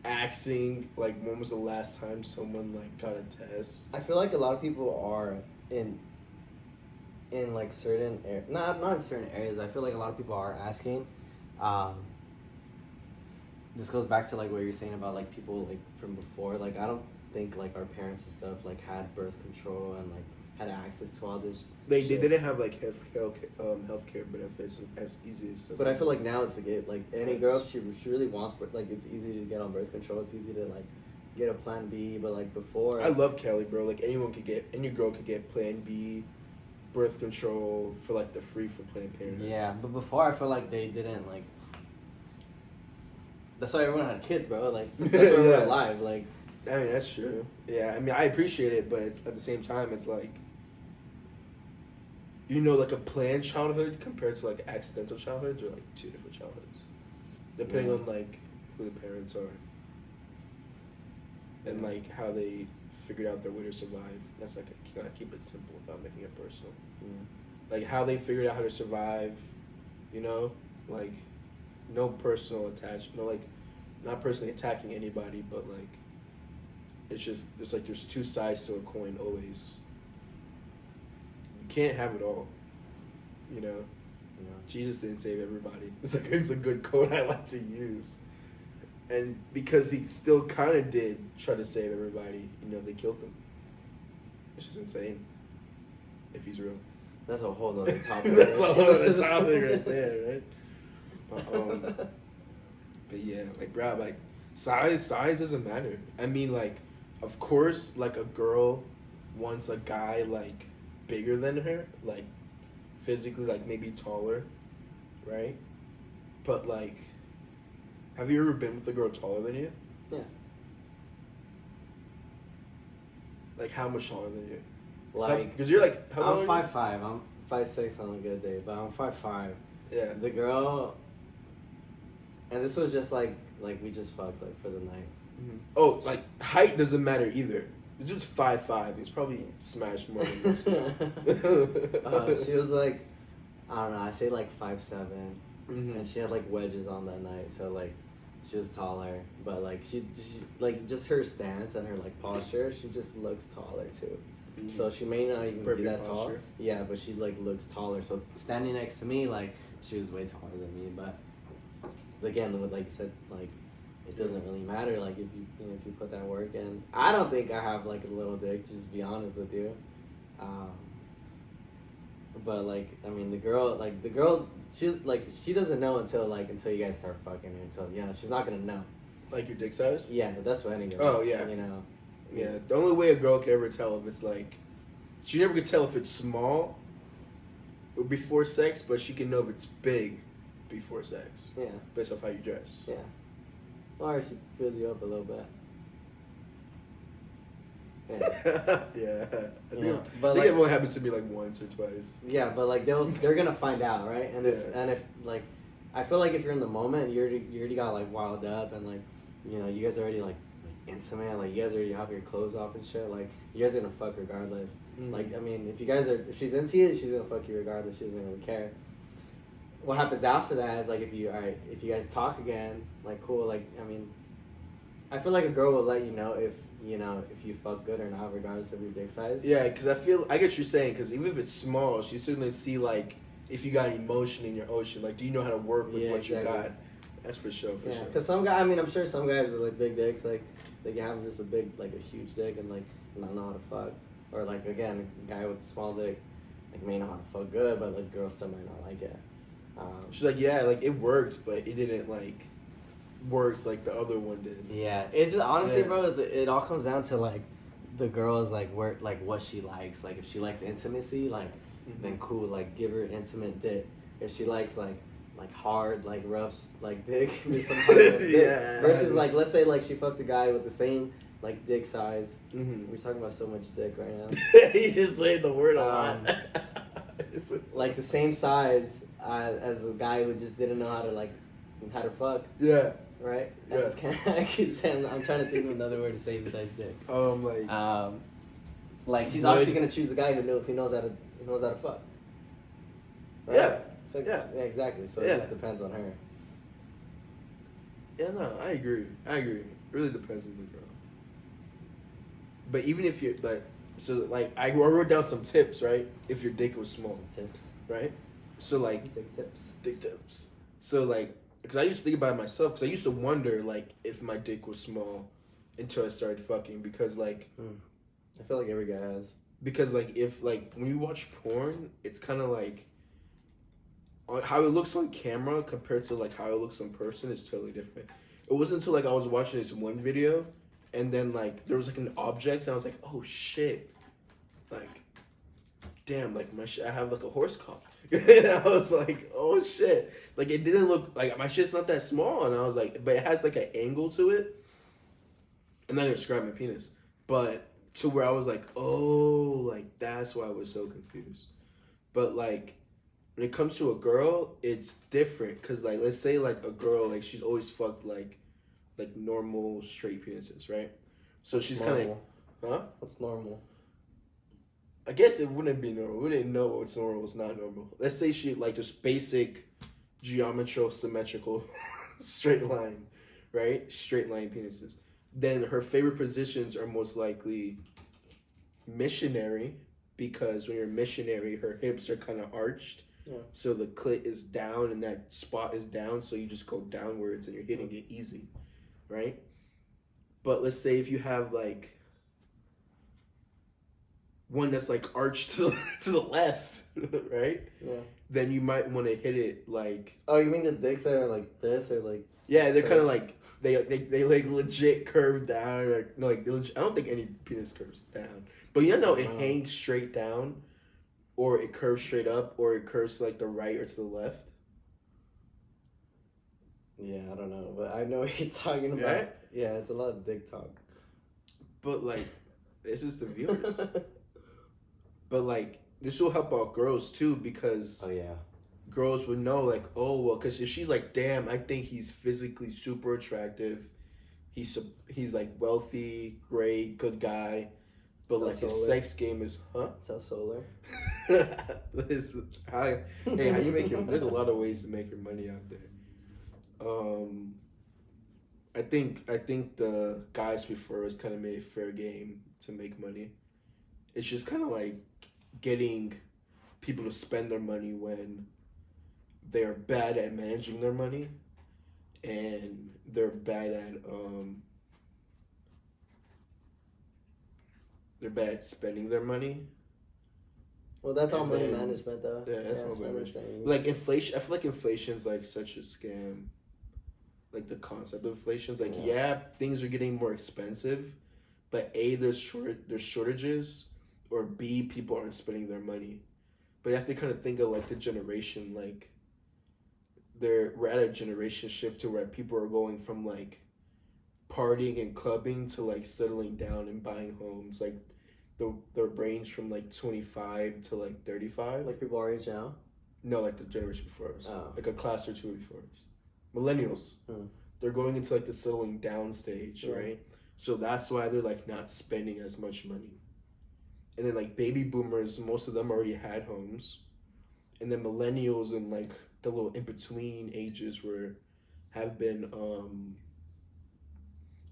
S1: axing. When was the last time someone got a test?
S2: I feel like a lot of people are in certain not in certain areas. I feel like a lot of people are asking. This goes back to what you're saying about people from before. I don't think our parents and stuff had birth control and had access to all this.
S1: They didn't have healthcare benefits as easy as.
S2: But I feel now it's any girl, if she really wants, but it's easy to get on birth control. It's easy to get a plan B. But before,
S1: I love Kelly, bro. Any girl could get plan B, birth control for the free for Planned Parenthood.
S2: Yeah, but before I feel they didn't That's why everyone had kids, bro. That's why we're alive.
S1: I mean, that's true. Yeah, I mean, I appreciate it, but it's at the same time, it's a planned childhood compared to accidental childhoods are 2 different childhoods, depending on who the parents are and how they figured out their way to survive. That's can I keep it simple without making it personal. How they figured out how to survive, you know, no personal attachment, no not personally attacking anybody, but it's just there's 2 sides to a coin always. You can't have it all, you know.
S2: Yeah.
S1: Jesus didn't save everybody. It's a good quote I like to use, and because he still kind of did try to save everybody, you know, they killed him. It's just insane. If he's real.
S2: That's a whole other topic.
S1: That's a whole other topic right there, right? But yeah, bro, size doesn't matter. I mean, of course, a girl wants a guy bigger than her, physically, maybe taller, right? But have you ever been with a girl taller than you?
S2: Yeah.
S1: How much taller than you?
S2: Because
S1: you're how
S2: I'm
S1: long are you?
S2: 5'5". I'm 5'6" on a good day, but I'm 5'5".
S1: Yeah.
S2: The girl, and this was just we just fucked for the night.
S1: Mm-hmm. Oh, height doesn't matter either. This dude's 5'5". He's probably smashed more than most.
S2: She was I don't know. I say 5'7",
S1: mm-hmm.
S2: and she had wedges on that night, so she was taller, but she just her stance and her posture, she just looks taller too. Mm-hmm. So she may not even be that tall. Yeah, but she looks taller. So standing next to me, she was way taller than me. But again, like you said, it doesn't really matter. If you put that work in, I don't think I have a little dick. Just to be honest with you, But like, I mean, the girl, she doesn't know until you guys start fucking, or until she's not gonna know.
S1: Like your dick size?
S2: Yeah, but that's what any girl.
S1: Oh yeah. Yeah, the only way a girl can ever tell if it's like, she never can tell if it's small or before sex, but she can know if it's big before sex.
S2: Yeah.
S1: Based off how you dress.
S2: Yeah. Or she fills you up a little bit. Yeah.
S1: Yeah. I think
S2: it
S1: only happened to me like once or twice.
S2: Yeah, but like they're gonna find out, right? And if like, I feel like if you're in the moment, you already got like wild up, and like, you guys already like intimate, like you guys already have your clothes off and shit. Like you guys are gonna fuck regardless.
S1: Mm-hmm.
S2: Like, I mean, if she's into it, she's gonna fuck you regardless. She doesn't really care. What happens after that is like if you guys talk again, like cool. Like, I mean, I feel like a girl will let you know if you fuck good or not, regardless of your dick size.
S1: Yeah, because I get what you're saying. Because even if it's small, she's still gonna see like if you got emotion in your ocean. Like, do you know how to work with what you got? That's for sure.
S2: Yeah, because some guy, I mean, I'm sure some guys with like big dicks, like they can have just a huge dick and like not know how to fuck, or like again, a guy with a small dick, like may know how to fuck good, but like girls still might not like it.
S1: She's like, yeah, like it worked, but it didn't like works like the other one did.
S2: Yeah, it's just, honestly, bro, it all comes down to like the girl's like what she likes. Like if she likes intimacy, like then cool, like give her intimate dick. If she likes like hard, like rough, like dick, or some hard dick.
S1: Yeah.
S2: Versus like, let's say like she fucked a guy with the same like dick size.
S1: Mm-hmm.
S2: We're talking about so much dick right now.
S1: You just saying the word a lot.
S2: Like the same size as the guy who just didn't know how to fuck.
S1: Yeah.
S2: Right?
S1: Yeah.
S2: I keep saying, I'm trying to think of another word to say besides dick. Like she's obviously gonna choose the guy who knows how to fuck. Right?
S1: Yeah.
S2: So, yeah, exactly. So it just depends on her.
S1: Yeah, no, I agree. It really depends on the girl. But even if you're I wrote down some tips, right? If your dick was small.
S2: Tips.
S1: Right? So like dick tips. So like, because I used to think about it myself, because I used to wonder like if my dick was small until I started fucking, because like
S2: I feel like every guy has. Because
S1: like if like when you watch porn, it's kind of like how it looks on camera compared to like how it looks in person is totally different. It wasn't until like I was watching this one video, and then like there was like an object, and I was like, oh shit, like damn, like I have like a horse cock. And I was like, oh shit, like it didn't look like my shit's not that small, and I was like, but it has like an angle to it. I'm not gonna describe my penis, but to where I was like, oh, like that's why I was so confused. But like when it comes to a girl, it's different, because like let's say like a girl, like she's always fucked like normal straight penises, right? So she's kind of
S2: What's normal?
S1: I guess it wouldn't be normal. We didn't know what's normal, what's not normal. Let's say she like just basic geometrical symmetrical straight line, right? Straight line penises. Then her favorite positions are most likely missionary, because when you're missionary, her hips are kind of arched. Yeah. So the clit is down and that spot is down, so you just go downwards and you're hitting it easy, right? But let's say if you have like one that's like arched to the left, right? Yeah. Then you might want to hit it like.
S2: Oh, you mean the dicks that are like this, or like?
S1: Yeah, they're kind of like they like legit curve down. Or like, no, like I don't think any penis curves down, but you know it hangs straight down, or it curves straight up, or it curves to like the right or to the left.
S2: Yeah, I don't know, but I know what you're talking about.
S1: Yeah,
S2: yeah, it's a lot of dick talk.
S1: But like, it's just the viewers. But like, this will help out girls too, because girls would know like, oh well, because if she's like, damn, I think he's physically super attractive, he's like wealthy, great, good guy, but like his sex game is
S2: So solar.
S1: How you make your? There's a lot of ways to make your money out there. I think the guys before us kind of made a fair game to make money. It's just kind of like getting people to spend their money when they're bad at managing their money, and they're bad at spending their money,
S2: Well, that's all
S1: And
S2: money
S1: then-
S2: management, though.
S1: Yeah, that's all
S2: what
S1: money
S2: I'm
S1: management.
S2: saying.
S1: Like inflation, I feel like inflation's like such a scam. Like the concept of inflation's like, yeah, things are getting more expensive, but A, there's shortages, or B, people aren't spending their money. But you have to kind of think of like the generation, like we're at a generation shift to where people are going from like partying and clubbing to like settling down and buying homes. Like the range from like 25 to like 35.
S2: Like people our age now?
S1: No, like the generation before us.
S2: Oh.
S1: Like a class or two before us. Millennials. They're going into like the settling down stage, right? So that's why they're like not spending as much money. And then like baby boomers, most of them already had homes. And then millennials and like the little in between ages have been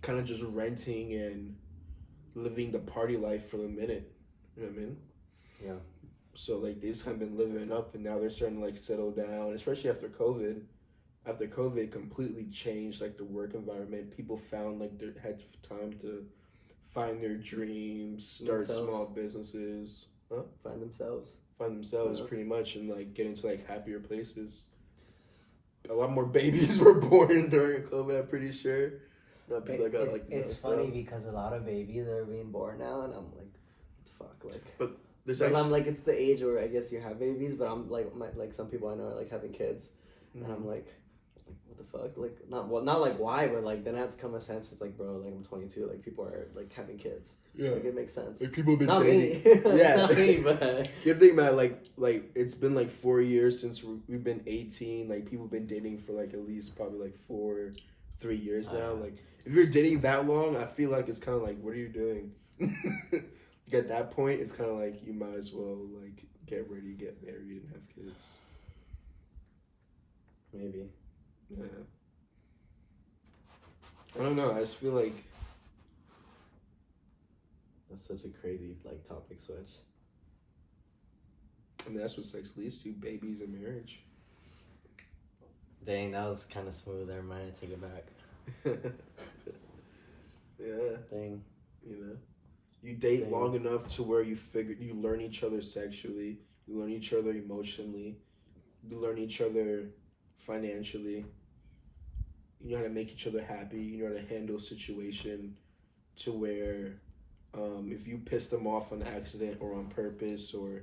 S1: kind of just renting and living the party life for the minute. You know what I mean?
S2: Yeah.
S1: So like they just kind of been living it up, and now they're starting to like settle down, especially after COVID. After COVID completely changed like the work environment, people found like they had time to find their dreams, start small businesses,
S2: find themselves
S1: pretty much, and like get into like happier places. A lot more babies were born during COVID, I'm pretty sure. Not people that got like.
S2: It's funny because a lot of babies are being born now, and I'm like, what the fuck, like.
S1: But there's
S2: actually, I'm like, it's the age where I guess you have babies, but I'm like, like some people I know are like having kids, and I'm like, what the fuck, like not like why, but like then it has to come a sense. It's like, bro, like I'm 22, like people are like having kids.
S1: Yeah,
S2: like it makes sense.
S1: Like people have been
S2: not
S1: dating.
S2: Me.
S1: Yeah,
S2: not me, but
S1: you think about like it's been like 4 years since we've been 18. Like people have been dating for like at least probably like 3 years now. Like if you're dating that long, I feel like it's kind of like, what are you doing? Like at that point, it's kind of like you might as well like get ready, get married, and have kids.
S2: Maybe.
S1: Yeah. I don't know. I just feel like
S2: that's such a crazy like topic switch.
S1: I mean, that's what sex leads to: babies and marriage.
S2: Dang, that was kind of smooth. Never mind, I take it back.
S1: Yeah.
S2: Dang.
S1: You know, you date long enough to where you learn each other sexually, you learn each other emotionally, you learn each other financially. You know how to make each other happy. You know how to handle a situation to where if you piss them off on accident or on purpose, or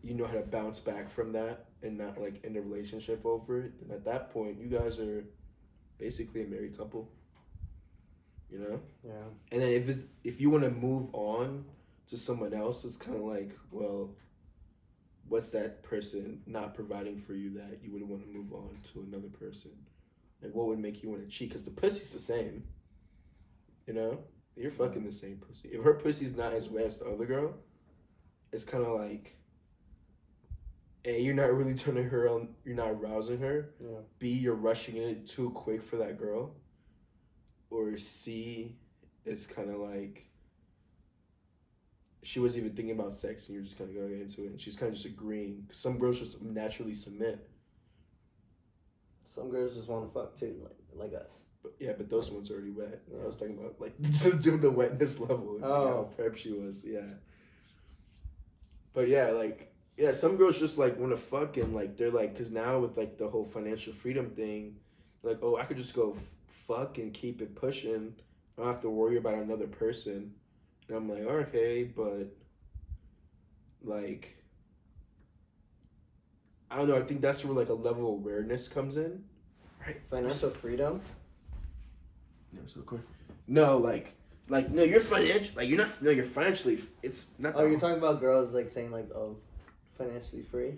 S1: you know how to bounce back from that and not like end a relationship over it, then at that point you guys are basically a married couple. You know?
S2: Yeah.
S1: And then if you want to move on to someone else, it's kind of like, well, what's that person not providing for you that you would want to move on to another person? Like, what would make you want to cheat? Because the pussy's the same. You know? You're fucking the same pussy. If her pussy's not as wet as the other girl, it's kind of like, A, you're not really turning her on, you're not arousing her.
S2: Yeah.
S1: B, you're rushing it too quick for that girl. Or C, it's kind of like she wasn't even thinking about sex and you're just kind of going into it. And she's kind of just agreeing. Some girls just naturally submit.
S2: Some girls just want to fuck too, like us.
S1: But, yeah, but those ones are already wet.
S2: Yeah.
S1: I was talking about like the wetness level. And how prep she was. Yeah. But yeah, like, yeah, some girls just like want to fuck and like they're like, because now with like the whole financial freedom thing, like, oh, I could just go fuck and keep it pushing. I don't have to worry about another person. And I'm like, okay, but like, I don't know. I think that's where like a level of awareness comes in, right?
S2: Financial freedom.
S1: Never so cool. No, no, you're financial. Like you're not. No, you're financially. It's not.
S2: Oh, you're talking about girls like saying like, oh, financially free.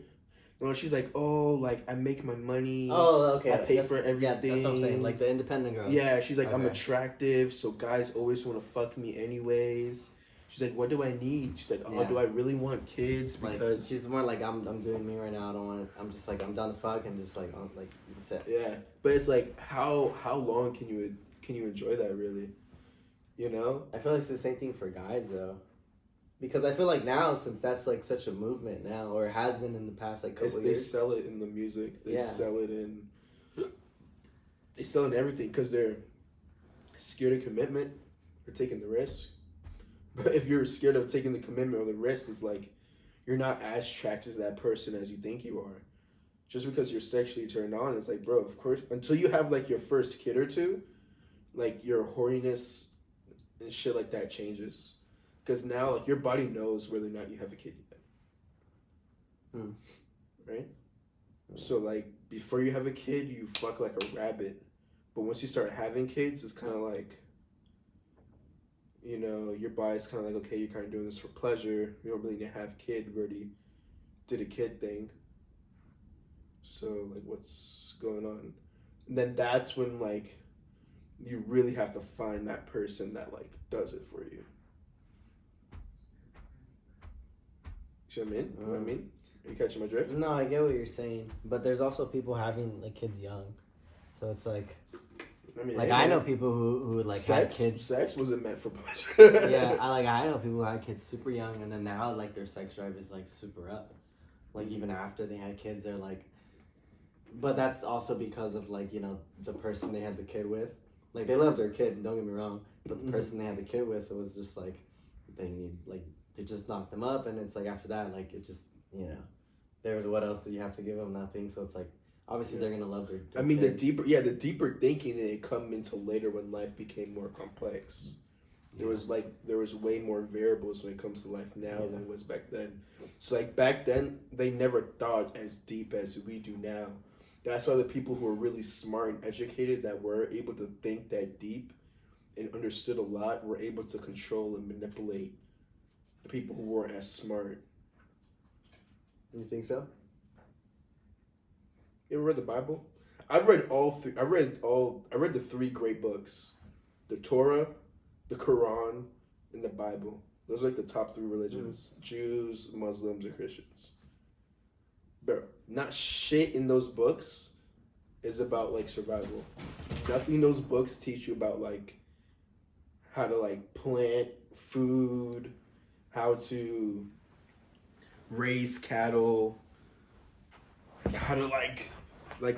S1: No, she's like, oh, like I make my money.
S2: Oh, okay.
S1: I pay for everything.
S2: Yeah, that's what I'm saying. Like the independent girl.
S1: Yeah, she's like, I'm attractive, so guys always want to fuck me anyways. She's like, what do I need? She's like, oh, do I really want kids? Because
S2: like, she's more like, I'm doing me right now. I don't want to. I'm just like, I'm down to fuck and just like, that's it.
S1: Yeah, but it's like, how long can you enjoy that really? You know?
S2: I feel like it's the same thing for guys though. Because I feel like now, since that's like such a movement now, or has been in the past like couple years.
S1: They sell it in the music. They sell it in. They sell it in everything because they're scared of commitment or taking the risk. But if you're scared of taking the commitment or the risk, it's like you're not as attracted to that person as you think you are. Just because you're sexually turned on, it's like, bro, of course, until you have like your first kid or two, like your horniness and shit like that changes. Because now, like, your body knows whether or not you have a kid yet. Right? So, like, before you have a kid, you fuck like a rabbit. But once you start having kids, it's kind of like, you know, your body's kind of like, okay, you're kind of doing this for pleasure. You don't really need to have a kid. We already did a kid thing. So, like, what's going on? And then that's when, like, you really have to find that person that, like, does it for you. See what I mean? What I mean? Are you catching my drift?
S2: No, I get what you're saying, but there's also people having like kids young, so it's like,
S1: I mean,
S2: like I know people who like had kids.
S1: Sex wasn't meant for pleasure.
S2: Yeah, I know people who had kids super young, and then now like their sex drive is like super up. Like even after they had kids, they're like, but that's also because of like, you know, the person they had the kid with. Like they love their kid, don't get me wrong, but the person they had the kid with, it was just like they just knocked them up, and it's like after that, like it just, you know, there's what else do you have to give them? Nothing. So it's like obviously they're gonna love their
S1: I mean,
S2: kid.
S1: the deeper thinking that come into later when life became more complex. There was way more variables when it comes to life now than it was back then. So like back then, they never thought as deep as we do now. That's why the people who are really smart and educated that were able to think that deep and understood a lot were able to control and manipulate the people who weren't as smart.
S2: You think so?
S1: You ever read the Bible? I've read all three. I read the three great books: the Torah, the Quran, and the Bible. Those are like the top three religions: Jews, Muslims, and Christians. But not shit in those books is about like survival. Nothing in those books teach you about like how to like plant food, how to raise cattle, how to like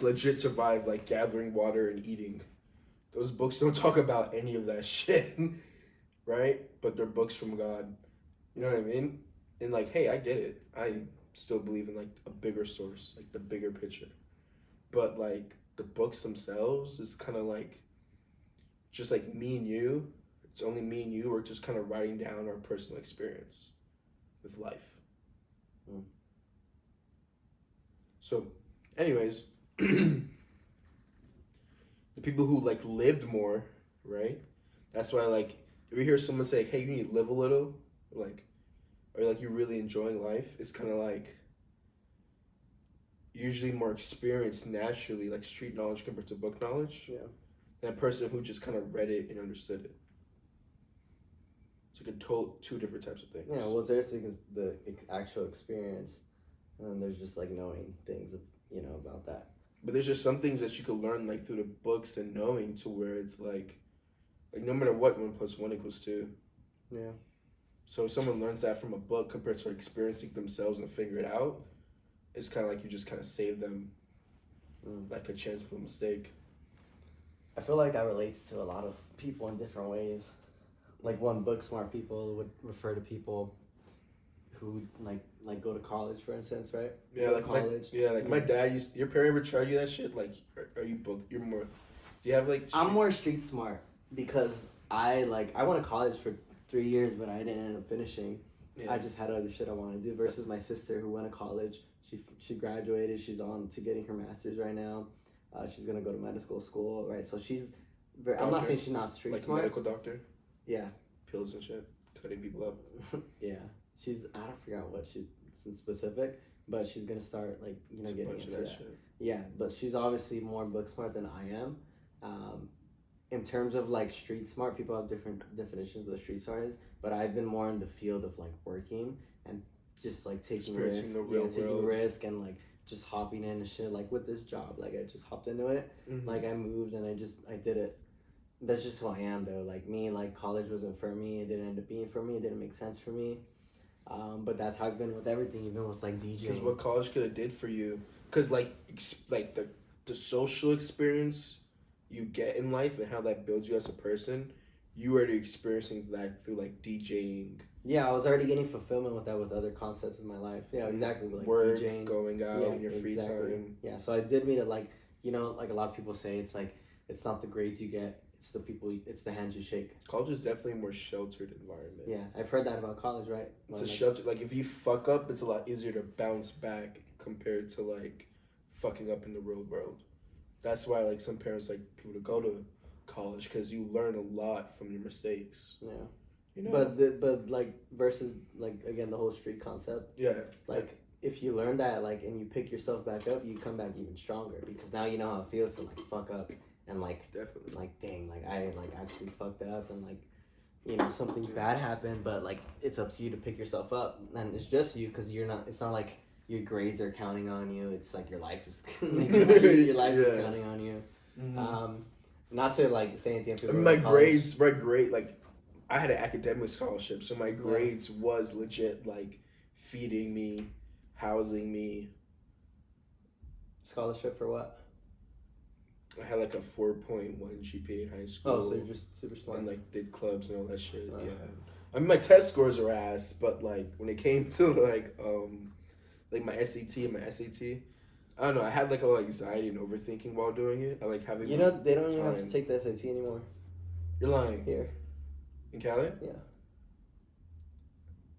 S1: legit survive like gathering water and eating. Those books don't talk about any of that shit, right? But they're books from God. You know what I mean? And like, hey, I get it. I still believe in like a bigger source, like the bigger picture. But like the books themselves is kind of like just like me and you. It's only me and you. We're just kind of writing down our personal experience with life. So, anyways, the people who like lived more, right? That's why like if you hear someone say, "Hey, you need to live a little," like, or like you're really enjoying life, it's kind of like usually more experienced naturally, like street knowledge compared to book knowledge.
S2: Yeah.
S1: Than a person who just kind of read it and understood it. It's like two different types of things.
S2: Yeah, well, there's the actual experience, and then there's just like knowing things, you know, about that.
S1: But there's just some things that you could learn like through the books and knowing to where it's like no matter what, 1 + 1 = 2.
S2: Yeah.
S1: So if someone learns that from a book compared to experiencing themselves and figure it out, it's kind of like you just kind of save them like a chance of a mistake.
S2: I feel like that relates to a lot of people in different ways. Like one book smart people would refer to people who like go to college, for instance, right?
S1: Yeah, like
S2: college.
S1: My dad your parent ever try you that shit? Like, are you you're more? Do you have like?
S2: I'm more street smart because I went to college for 3 years, but I didn't end up finishing. Yeah. I just had other shit I wanted to do. Versus my sister who went to college. She graduated. She's on to getting her master's right now. She's gonna go to medical school, right? So she's very. I'm not saying she's not street smart.
S1: Medical doctor.
S2: Yeah.
S1: Pills and shit, cutting people up.
S2: Yeah, I don't forget what she's specific, but she's gonna start like getting into that. Shit. Yeah, but she's obviously more book smart than I am. In terms of like street smart, people have different definitions of what street smart is, but I've been more in the field of like working and just like taking risk, risk and like just hopping in and shit. Like with this job, like I just hopped into it. Mm-hmm. Like I moved and I did it. That's just who I am though. Like me, like college wasn't for me. It didn't end up being for me. It didn't make sense for me. But that's how I've been with everything, even with like DJing.
S1: Because what college could have did for you, because like the social experience you get in life and how that builds you as a person you were already experiencing that through like DJing.
S2: Yeah, I was already getting fulfillment with that with other concepts in my life. Yeah, exactly. Like
S1: work,
S2: DJing,
S1: going out in your free time.
S2: Yeah, so I did meet it. Like, you know, like a lot of people say, it's like it's not the grades you get, it's the people, it's the hands you shake.
S1: College is definitely a more sheltered environment.
S2: Yeah, I've heard that about college, right?
S1: It's a shelter. Like if you fuck up, it's a lot easier to bounce back compared to like fucking up in the real world. That's why like some parents like people to go to college because you learn a lot from your mistakes.
S2: Yeah.
S1: You know?
S2: But like versus like again the whole street concept.
S1: Yeah.
S2: Like if you learn that like and you pick yourself back up, you come back even stronger because now you know how it feels to like fuck up and like
S1: definitely
S2: like dang like I like actually fucked up and like you know something bad happened, but like it's up to you to pick yourself up and it's just you because you're not. It's not like your grades are counting on you. It's like your life is like, your life is counting on you. Mm-hmm. Not to like say anything.
S1: I mean, my grades, like I had an academic scholarship, so my grades was legit like feeding me, housing me.
S2: Scholarship for what?
S1: I had like a 4.1 GPA in high school.
S2: Oh, so you're just super smart.
S1: And like did clubs and all that shit. Yeah. I mean, my test scores are ass, but like when it came to like my SAT and my SAT, I don't know. I had like a lot of anxiety and overthinking while doing it. I like having.
S2: You know, they don't even have to take the SAT anymore.
S1: You're lying.
S2: Here.
S1: In Cali?
S2: Yeah.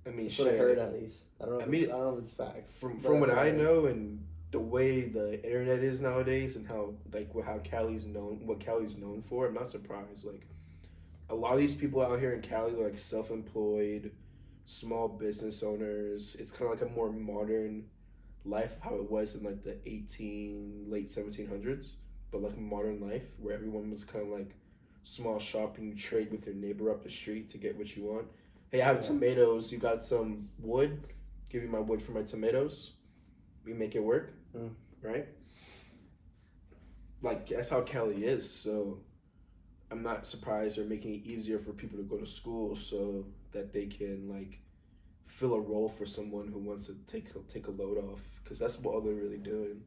S1: I mean,
S2: that's what I heard at least. I don't know. I don't know if it's facts.
S1: From what I know and the way the internet is nowadays and how like how Cali's known, what Cali's known for, I'm not surprised. Like a lot of these people out here in Cali are like self-employed, small business owners. It's kind of like a more modern life, how it was in like the late 1700s, but like modern life where everyone was kind of like small shop and you trade with your neighbor up the street to get what you want. Hey, I have tomatoes. You got some wood? Give you my wood for my tomatoes. We make it work, right? Like that's how Cali is. So I'm not surprised they're making it easier for people to go to school so that they can like fill a role for someone who wants to take a load off, because that's what all they're really doing.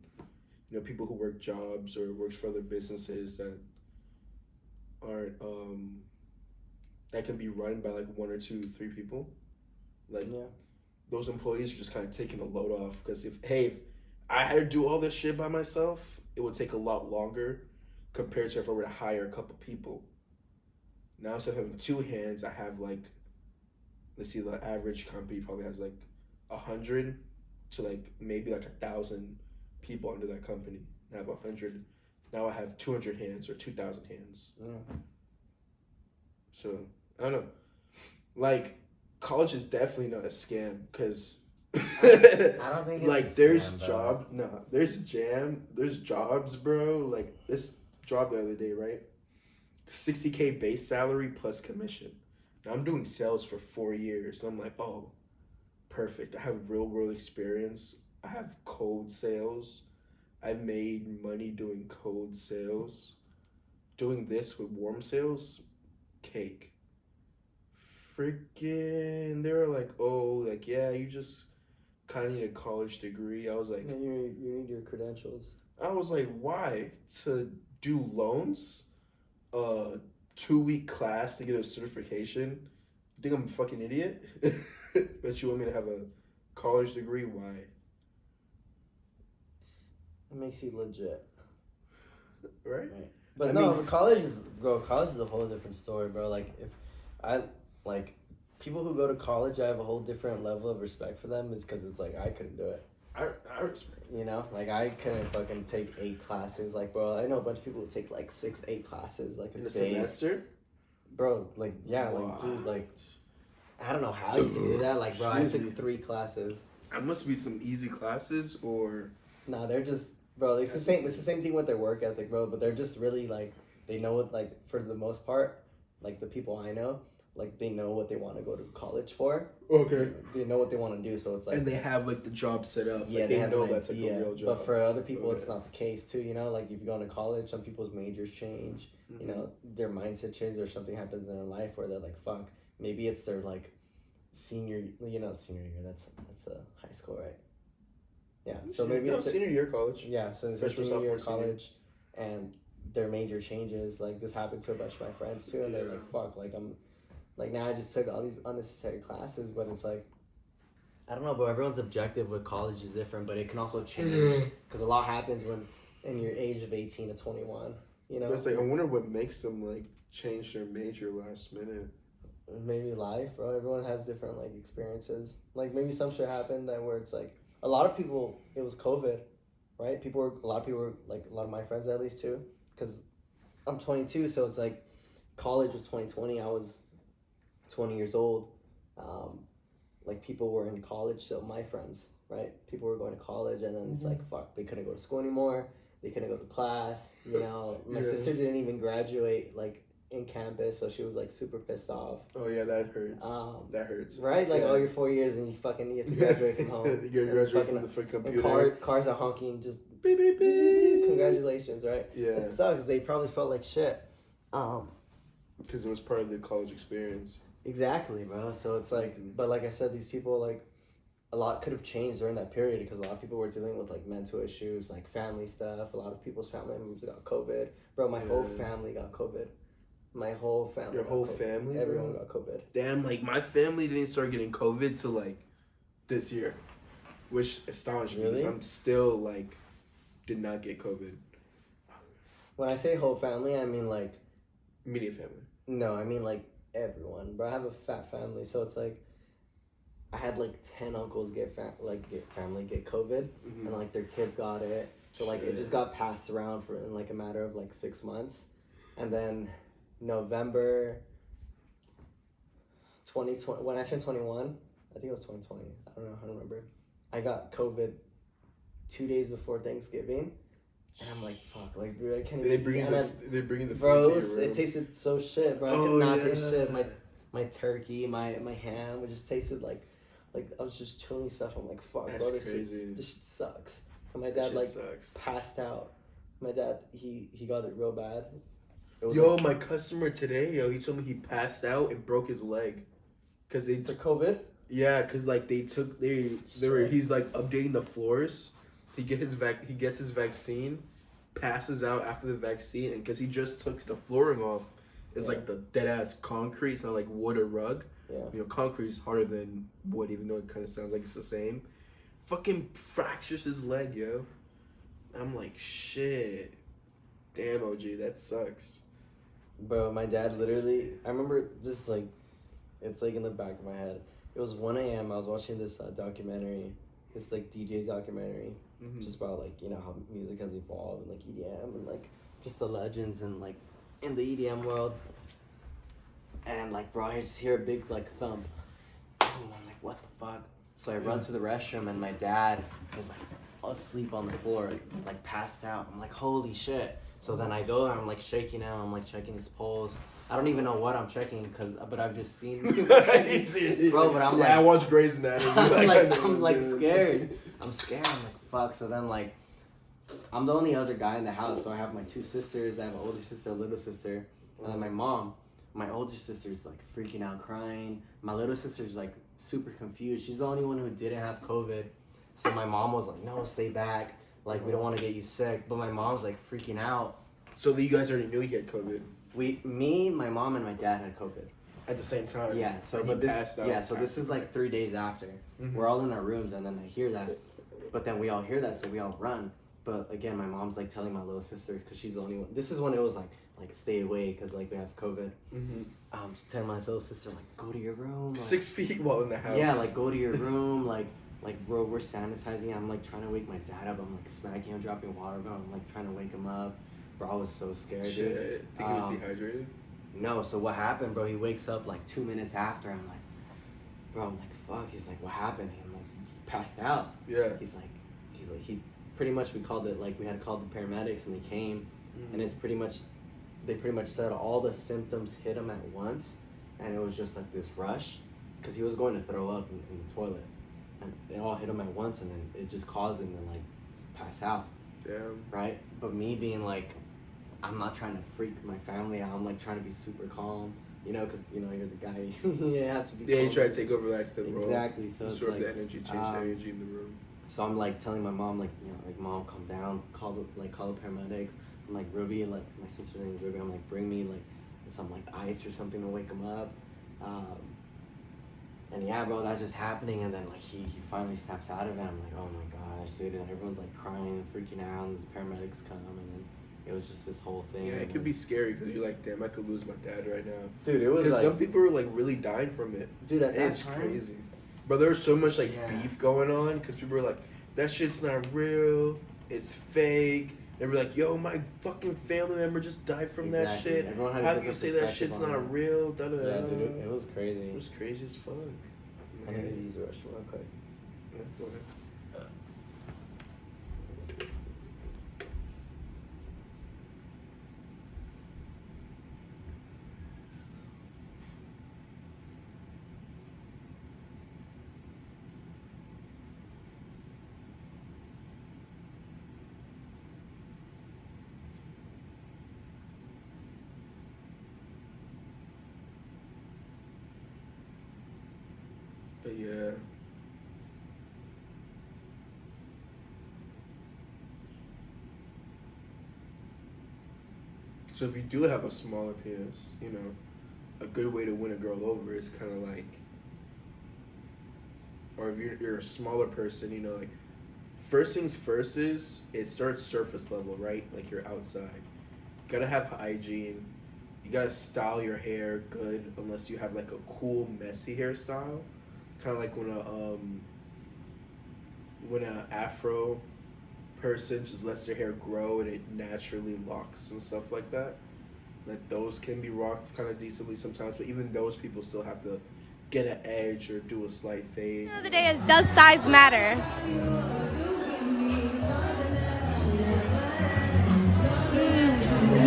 S1: You know, people who work jobs or works for other businesses that aren't that can be run by like 1 or 2, 3 people. Like those employees are just kind of taking the load off, because if I had to do all this shit by myself, it would take a lot longer compared to if I were to hire a couple people. Now instead of having 2 hands, I have like, let's see, the average company probably has like 100 to like maybe like 1,000 people under that company. I have 100. Now I have 200 hands or 2,000 hands. So I don't know. Like college is definitely not a scam, because
S2: I don't think it's
S1: like
S2: a
S1: there's
S2: scam,
S1: there's jobs, bro. Like this job the other day, right? 60K base salary plus commission. Now I'm doing sales for 4 years. And I'm like, oh, perfect. I have real world experience. I have cold sales. I've made money doing cold sales. Doing this with warm sales, cake. Freaking, they were like, oh, like, yeah, you just kind of need a college degree. I was like,
S2: yeah, you need your credentials.
S1: I was like, why? To do loans? 2-week class to get a certification? You think I'm a fucking idiot? But you want me to have a college degree? Why?
S2: It makes you legit.
S1: Right?
S2: But college is a whole different story, bro. Like if I like people who go to college, I have a whole different level of respect for them. It's because it's like I couldn't do it.
S1: I respect.
S2: You know, like I couldn't fucking take 8 classes. Like, bro, I know a bunch of people who take like 6, 8 classes like
S1: in a semester.
S2: Bro, like like dude, like I don't know how you can do that. Like, bro, I took 3 classes.
S1: That must be some easy classes, or
S2: nah, they're just. Bro, it's the same. It's the same thing with their work ethic, bro. But they're just really like they know what, like, for the most part, like the people I know, like they know what they want to go to college for.
S1: Okay.
S2: They know what they want to do, so it's like.
S1: And they have like the job set up.
S2: Yeah,
S1: like, they know that's like a real job.
S2: But for other people, it's not the case too. You know, like if you go to college, some people's majors change. You know, their mindset changes, or something happens in their life where they're like, "Fuck." Maybe it's their like senior year. That's high school, right? Yeah, so maybe it's
S1: senior year of college.
S2: Yeah, so it's senior year of college, and their major changes. Like this happened to a bunch of my friends too, and they're like, "Fuck!" Like I'm, like now I just took all these unnecessary classes, but it's like, I don't know, but everyone's objective with college is different, but it can also change because a lot happens when in your age of 18 to 21. You know,
S1: That's like I wonder what makes them like change their major last minute.
S2: Maybe life, bro. Everyone has different like experiences. Like maybe some shit happened that where it's like a lot of people. It was COVID, right? A lot of people were like a lot of my friends at least too, because I'm 22, so it's like college was 2020. I was 20 years old. Like people were in college, so my friends, right? People were going to college, and then it's like fuck, they couldn't go to school anymore. They couldn't go to class. You know, my sister didn't even graduate like in campus, so she was like super pissed off.
S1: Oh yeah, that hurts. That hurts.
S2: Right, like all your 4 years, and you have to graduate from home.
S1: You graduate from the freaking computer.
S2: Cars are honking, just beep beep beep. Congratulations, right?
S1: Yeah.
S2: It sucks. They probably felt like shit.
S1: Because it was part of the college experience.
S2: Exactly, bro. So it's like, but like I said, these people like, a lot could have changed during that period because a lot of people were dealing with like mental issues, like family stuff. A lot of people's family members got COVID. Bro, my whole family got COVID. My whole family.
S1: Your whole family?
S2: Everyone got COVID.
S1: Damn, like my family didn't start getting COVID till like this year, which astonished me because I'm still like did not get COVID.
S2: When I say whole family, I mean like
S1: immediate family.
S2: No, I mean like everyone. Bro, I have a fat family, so it's like I had like 10 uncles get COVID, and like their kids got it. So like it just got passed around for in like a matter of like 6 months, and then November 2020 when I turned 21, I think it was 2020. I don't remember. I got COVID 2 days before Thanksgiving. And I'm like, fuck, like, dude, I can't even.
S1: They're bringing the food
S2: bro,
S1: to your room.
S2: it tasted so shit, bro. I could not taste shit. My turkey, my ham, it just tasted like I was just chewing stuff. I'm like, fuck,
S1: That's
S2: bro, this shit sucks. And my dad passed out. My dad, he got it real bad. It
S1: My customer today, he told me he passed out and broke his leg, cause they
S2: for COVID.
S1: Yeah, cause like he's like updating the floors. He gets his vaccine, passes out after the vaccine, and cause he just took the flooring off, it's like the dead ass concrete. It's not like wood or rug.
S2: Yeah.
S1: You know, concrete is harder than wood, even though it kind of sounds like it's the same. Fucking fractures his leg, yo. I'm like, shit. Damn, OG, that sucks.
S2: Bro, my dad literally, I remember just like, it's like in the back of my head. It was 1 a.m. I was watching this documentary, this like DJ documentary, just about like, you know, how music has evolved and like EDM and like just the legends and like in the EDM world. And like, bro, I just hear a big like thump. Boom, I'm like, what the fuck? So I run to the restroom and my dad is like asleep on the floor, like passed out. I'm like, holy shit. So then I go and I'm like shaking out. I'm like checking his pulse. I don't even know what I'm checking but I've just seen bro, but I'm like,
S1: I watch Grey's Anatomy.
S2: I'm like scared. I'm scared. I'm like, fuck. So then like, I'm the only other guy in the house. So I have my 2 sisters. I have an older sister, a little sister, and then my mom. My older sister's like freaking out, crying. My little sister's like super confused. She's the only one who didn't have COVID. So my mom was like, no, stay back. Like, we don't want to get you sick. But my mom's like freaking out.
S1: So you guys already knew he had COVID?
S2: Me, my mom, and my dad had COVID.
S1: At the same time?
S2: Yeah. So
S1: but passed out.
S2: Yeah, so this is like 3 days after. We're all in our rooms, and then I hear that. But then we all hear that, so we all run. But again, my mom's like telling my little sister, because she's the only one. This is when it was like stay away, because like we have COVID. Just telling my little sister, like, go to your room. Like,
S1: 6 feet while in the house.
S2: Yeah, like go to your room. like bro, we're sanitizing. I'm like trying to wake my dad up. I'm like smacking him, dropping water, bro. I'm like trying to wake him up. Bro, I was so scared, dude.
S1: Think he was dehydrated?
S2: No, so what happened, bro? He wakes up like 2 minutes after. I'm like, bro, I'm like, fuck. He's like, what happened? I'm like, he passed out.
S1: Yeah.
S2: He's like, he pretty much, we called it, like, we had called the paramedics and they came, and it's pretty much, they pretty much said all the symptoms hit him at once, and it was just like this rush, because he was going to throw up in the toilet, and it all hit him at once, and then it just caused him to like pass out.
S1: Damn.
S2: Right? But me being like, I'm not trying to freak my family out. I'm like trying to be super calm, you know, because you know you're the guy. You have to be.
S1: Yeah,
S2: calm.
S1: you try to take over like the role.
S2: Exactly. So it's like
S1: the energy, change the energy in the room.
S2: So I'm like telling my mom, like, you know, like, mom, calm down. Call the paramedics. I'm like, Ruby, like, my sister named Ruby, I'm like, bring me, like, some, like, ice or something to wake him up. And yeah, bro, that's just happening, and then, like, he finally snaps out of it. I'm like, oh my gosh, dude, and everyone's, like, crying and freaking out, and the paramedics come, and then it was just this whole thing.
S1: Yeah, it could be scary, because you're like, damn, I could lose my dad right now.
S2: Dude, it was, like...
S1: some people were, like, really dying from it.
S2: Dude, at that
S1: it's
S2: time...
S1: crazy. But there was so much, like, beef going on, because people were like, that shit's not real, it's fake. They were like, yo, my fucking family member just died from that shit. How can you say that shit's not real? Da, da, da.
S2: Yeah, dude, it was crazy.
S1: It was crazy as fuck.
S2: I need to use the restroom real quick.
S1: Yeah, go ahead. But yeah. So if you do have a smaller penis, you know, a good way to win a girl over is kind of like, or if you're a smaller person, you know, like, first things first is it starts surface level, right? Like you're outside. You gotta have hygiene. You gotta style your hair good, unless you have like a cool messy hairstyle. Kind of like when a afro person just lets their hair grow and it naturally locks and stuff like that. Like those can be rocked kind of decently sometimes, but even those people still have to get an edge or do a slight fade.
S7: The end of the day is, does size matter?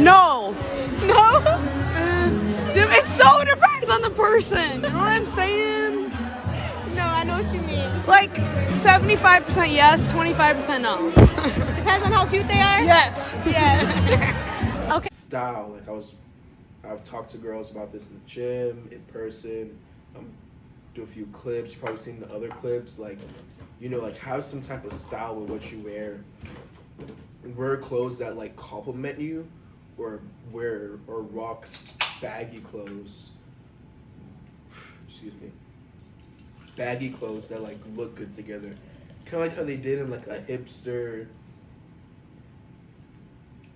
S12: No. It so depends on the person. You know what I'm saying?
S7: No, I know what you mean.
S12: Like 75% yes, 25% no.
S7: Depends on how cute they are?
S12: Yes.
S7: Yes. Okay.
S1: Style, like I've talked to girls about this in the gym, in person. Do a few clips. You've probably seen the other clips. Like, you know, like have some type of style with what you wear. Wear clothes that like compliment you, or rock baggy clothes. Excuse me. Baggy clothes that like look good together. Kind of like how they did in like a hipster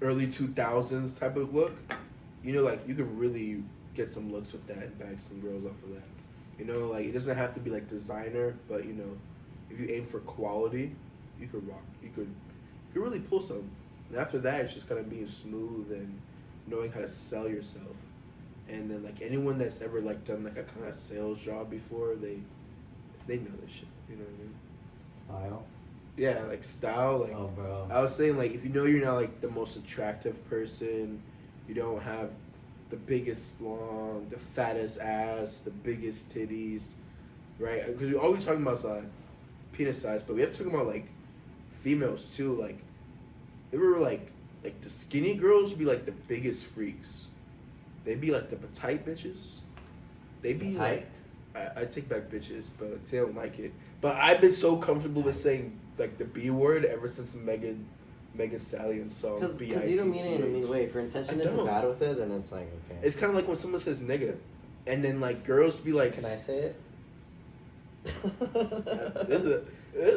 S1: early 2000s type of look. You know, like you could really get some looks with that and bag some girls off of that. You know, like it doesn't have to be like designer, but you know, if you aim for quality, you could rock. You could really pull some. And after that, it's just kind of being smooth and knowing how to sell yourself. And then like anyone that's ever like done like a kind of sales job before, they know this shit. You know what I mean?
S2: Style.
S1: Yeah, like style. Like,
S2: oh, bro.
S1: I was saying, like if you know you're not like the most attractive person, you don't have the biggest long, the fattest ass, the biggest titties, right? Because we're always talking about penis size, but we have to talk about like females too. Like they were like the skinny girls would be like the biggest freaks. They'd be like the petite bitches. They'd be
S2: Petite?
S1: like, I take back bitches, but they don't like it. But I've been so comfortable with saying like the B word ever since Megan Stallion song.
S2: Because you don't mean it in a mean way. If your intention isn't bad with it, then it's like, okay.
S1: It's kind of like when someone says nigga, and then like girls be like,
S2: can I say it?
S1: This is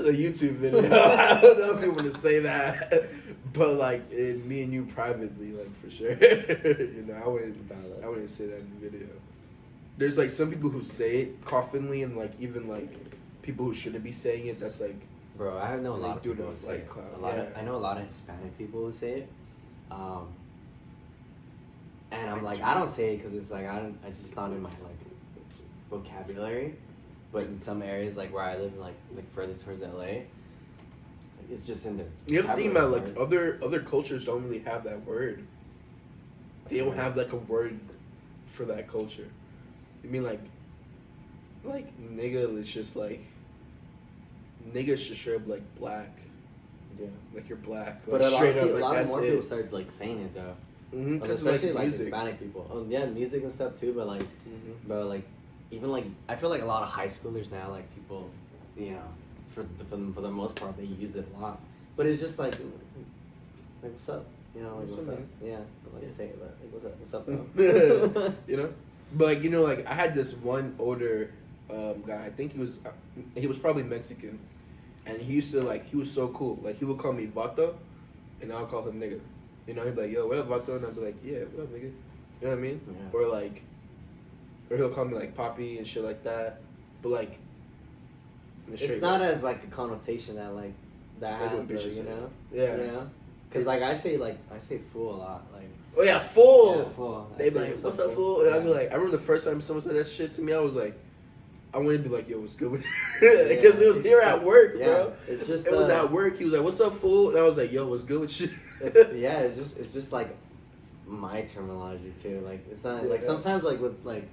S1: a YouTube video. I don't know if you want to say that, but like me and you privately, like for sure. You know, I wouldn't say that in the video. There's like some people who say it confidently, and like even like people who shouldn't be saying it. That's like,
S2: bro, I know a lot of people who say it. I know a lot of Hispanic people who say it, and I'm like, I don't say it because it's like I just not in my like vocabulary. But in some areas like where I live, like further towards LA, like, it's just in the.
S1: You have to think about like other cultures don't really have that word. They don't have like a word for that culture. I mean like nigga is just like nigga's just straight up like black. Yeah, like you're black. Like,
S2: but a lot of more
S1: it.
S2: people started like saying it though.
S1: Mm-hmm,
S2: especially like Hispanic people. Oh yeah, music and stuff too. But like, even like I feel like a lot of high schoolers now, like people, you know, for the most part they use it a lot. But it's just like what's up? You know, like what's up? Yeah, I'm not gonna say it, but like what's up, bro?
S1: You know, but like you know, like I had this one older guy. I think he was probably Mexican, and he used to like he was so cool. Like he would call me vato, and I'll call him nigga. You know, he'd be like, "Yo, what up, vato?" And I'd be like, "Yeah, what up, nigga?" You know what I mean? Yeah. Or he'll call me like Poppy and shit like that. But like,
S2: it's not as like a connotation that like that has, though, you know? Yeah. You know? Because like I say fool a lot. Like,
S1: oh yeah, fool.
S2: Yeah, fool.
S1: They be like, "What's up, fool?" And I'd be like, I remember the first time someone said that shit to me, I was like, I wanted to be like, "Yo, what's good?" Because it was here at work, bro.
S2: It's just
S1: it was at work. He was like, "What's up, fool?" And I was like, "Yo, what's good with you?"
S2: it's just like my terminology too. Like it's not like sometimes like with like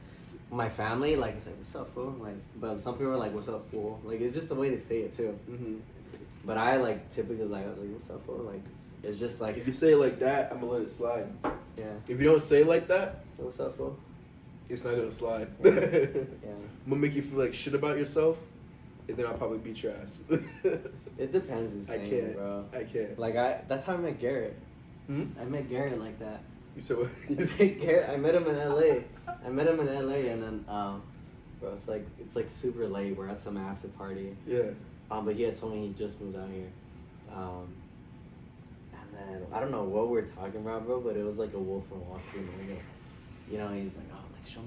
S2: my family, like it's like, "What's up, fool?" Like, but some people are like, "What's up, fool?" Like it's just the way they say it too. Mm-hmm. But I like typically like "What's up, fool?" Like it's just like
S1: if you say it like that, I'm gonna let it slide.
S2: Yeah.
S1: If you don't say it like that,
S2: "What's up, fool?"
S1: It's not gonna slide.
S2: Yeah.
S1: I'm gonna make you feel like shit about yourself, and then I'll probably beat your ass.
S2: It depends who's saying it, bro.
S1: I can't.
S2: Like that's how I met Garrett. I met Garrett like that.
S1: You said what?
S2: Garrett, I met him in LA. And then bro, it's like super late. We're at some after party.
S1: Yeah.
S2: But he had told me he just moved out here. And then I don't know what we're talking about, bro, but it was like a Wolf of Wall Street moment. You know, he's like, "Oh, like show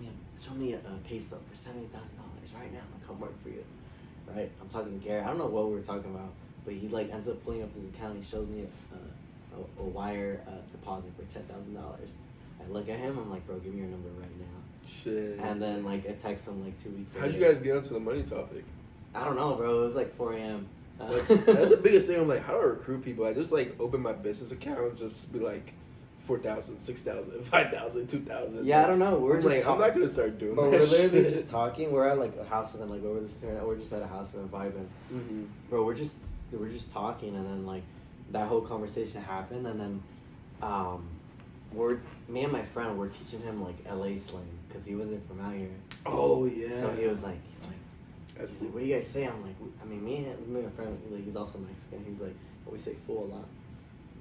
S2: me a pay stub for $70,000 right now. I'm gonna come work for you." Right? I'm talking to Garrett. I don't know what we were talking about, but he like ends up pulling up his account. He shows me a wire deposit for $10,000. I look at him. I'm like, "Bro, give me your number right now."
S1: Shit.
S2: And then like I text him like 2 weeks later.
S1: How'd you guys get onto the money topic?
S2: I don't know, bro. It was like 4 a.m.
S1: Like, that's the biggest thing. I'm like, how do I recruit people? I just like open my business account, just be like 4,000, 6,000, 5,000, 2,000.
S2: Yeah, I don't know. We're just
S1: like, I'm not gonna start doing that.
S2: But we're literally just talking. We're at like a house and then like we're just at a house and vibing.
S1: Mm-hmm.
S2: Bro, we're just talking and then like that whole conversation happened and then me and my friend were teaching him like LA slang because he wasn't from out here.
S1: Oh yeah.
S2: So he's like, "What do you guys say?" I'm like, I mean, me and my friend, like, he's also Mexican. He's like, we say fool a lot.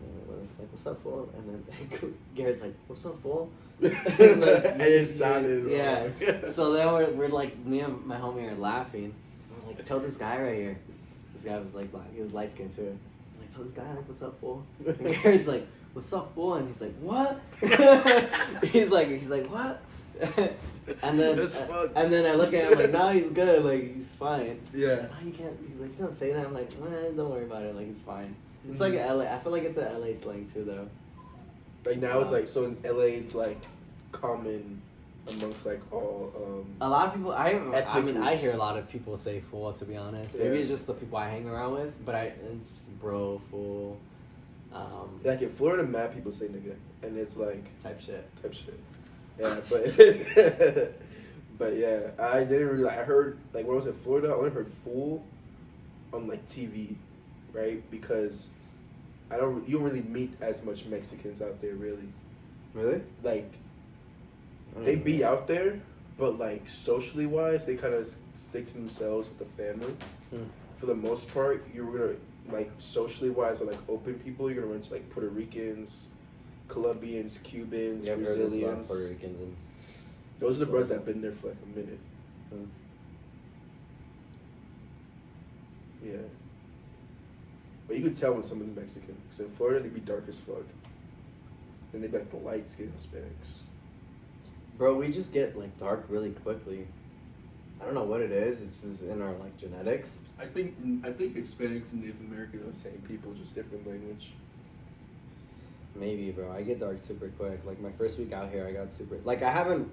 S2: And we're like, "What's up, fool?" And then Garrett's like, "What's up, fool?" And like,
S1: it sounded
S2: wrong. So then we're like, me and my homie are laughing. We're like, "Tell this guy right here." This guy was like black. He was light skinned too. I'm like, "Tell this guy like, what's up, fool?" And Garrett's like, "What's up, fool?" And he's like, "What?" he's like, "What?" And then I look at him like, "No, he's good. Like he's fine."
S1: Yeah.
S2: He's like, "No, you can't." He's like, "You don't say that." I'm like, "Don't worry about it. Like it's fine." It's like LA. I feel like it's a LA slang too, though.
S1: Like now it's like so in LA it's like common amongst like all.
S2: A lot of people. I mean, I
S1: groups.
S2: hear a lot of people say "fool." To be honest, maybe it's just the people I hang around with. But it's just bro, fool.
S1: Like in Florida, mad people say nigga, and it's like
S2: type shit.
S1: Yeah, but but yeah, I didn't really. I heard like when I was in Florida, I only heard fool on like TV, right? Because you don't really meet as much Mexicans out there, really.
S2: Really?
S1: Like they be out there, but like socially wise, they kind of stick to themselves with the family. For the most part, you're gonna like socially wise, or like open people. You're gonna run to like Puerto Ricans, Colombians, Cubans, Brazilians.
S2: Puerto Ricans and
S1: those are the bros that been there for like a minute. Yeah. But you could tell when someone's Mexican. Because in Florida, they be dark as fuck. And they be like the light skinned Hispanics.
S2: Bro, we just get like dark really quickly. I don't know what it is. It's just in our like genetics.
S1: I think Hispanics and Native American are the same people, just different language.
S2: Maybe, bro. I get dark super quick. Like my first week out here, I got super. Like I haven't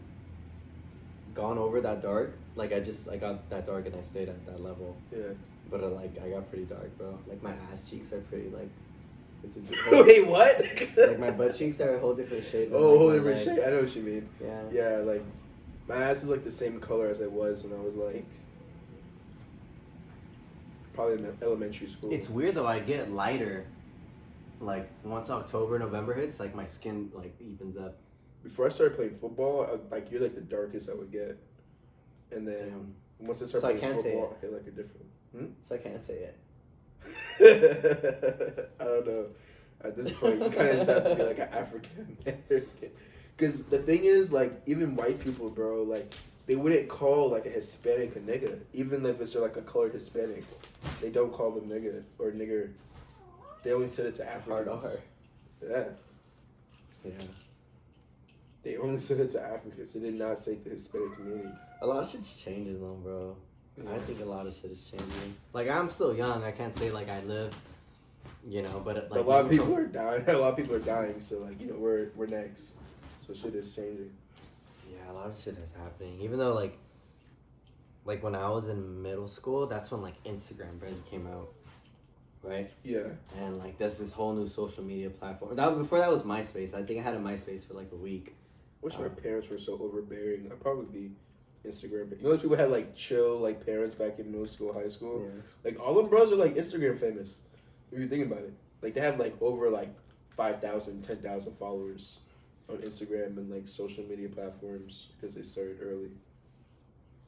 S2: gone over that dark. Like I got that dark and I stayed at that level.
S1: Yeah.
S2: But like I got pretty dark, bro. Like my ass cheeks are pretty like. It's
S1: Wait, what?
S2: Like my butt cheeks are a whole different shade. Than,
S1: whole different shade. I know what you mean.
S2: Yeah.
S1: Yeah, like my ass is like the same color as it was when I was like probably in elementary school.
S2: It's weird though. I get lighter. Like once October, November hits, like my skin like evens up.
S1: Before I started playing football, like you're like the darkest I would get, and then once I started playing football, I hit like a different.
S2: So I can't say it.
S1: I don't know. At this point, you kind of just have to be like an African American. Because the thing is, like, even white people, bro, like, they wouldn't call like a Hispanic a nigga, even if it's like a colored Hispanic. They don't call them nigga or nigger. They only said it to Africans. Yeah.
S2: Yeah.
S1: They only said it to Africans. They did not say the Hispanic community.
S2: A lot of shit's changing though, bro.
S1: Yeah.
S2: I think a lot of shit is changing. Like, I'm still young. I can't say like I live, you know, but like
S1: a lot of people are dying. A lot of people are dying. So like, you know, we're next. So shit is changing.
S2: Yeah, a lot of shit is happening. Even though like when I was in middle school, that's when like Instagram barely came out, right?
S1: Yeah.
S2: And like there's this whole new social media platform. Before that was MySpace. I think I had a MySpace for like a week.
S1: Wish my parents were so overbearing. I'd probably be Instagram. You know, those people had like chill like parents back in middle school, high school.
S2: Yeah.
S1: Like all them bros are like Instagram famous. If you think about it, like they have like over like 5,000, 10,000 followers on Instagram and like social media platforms because they started early.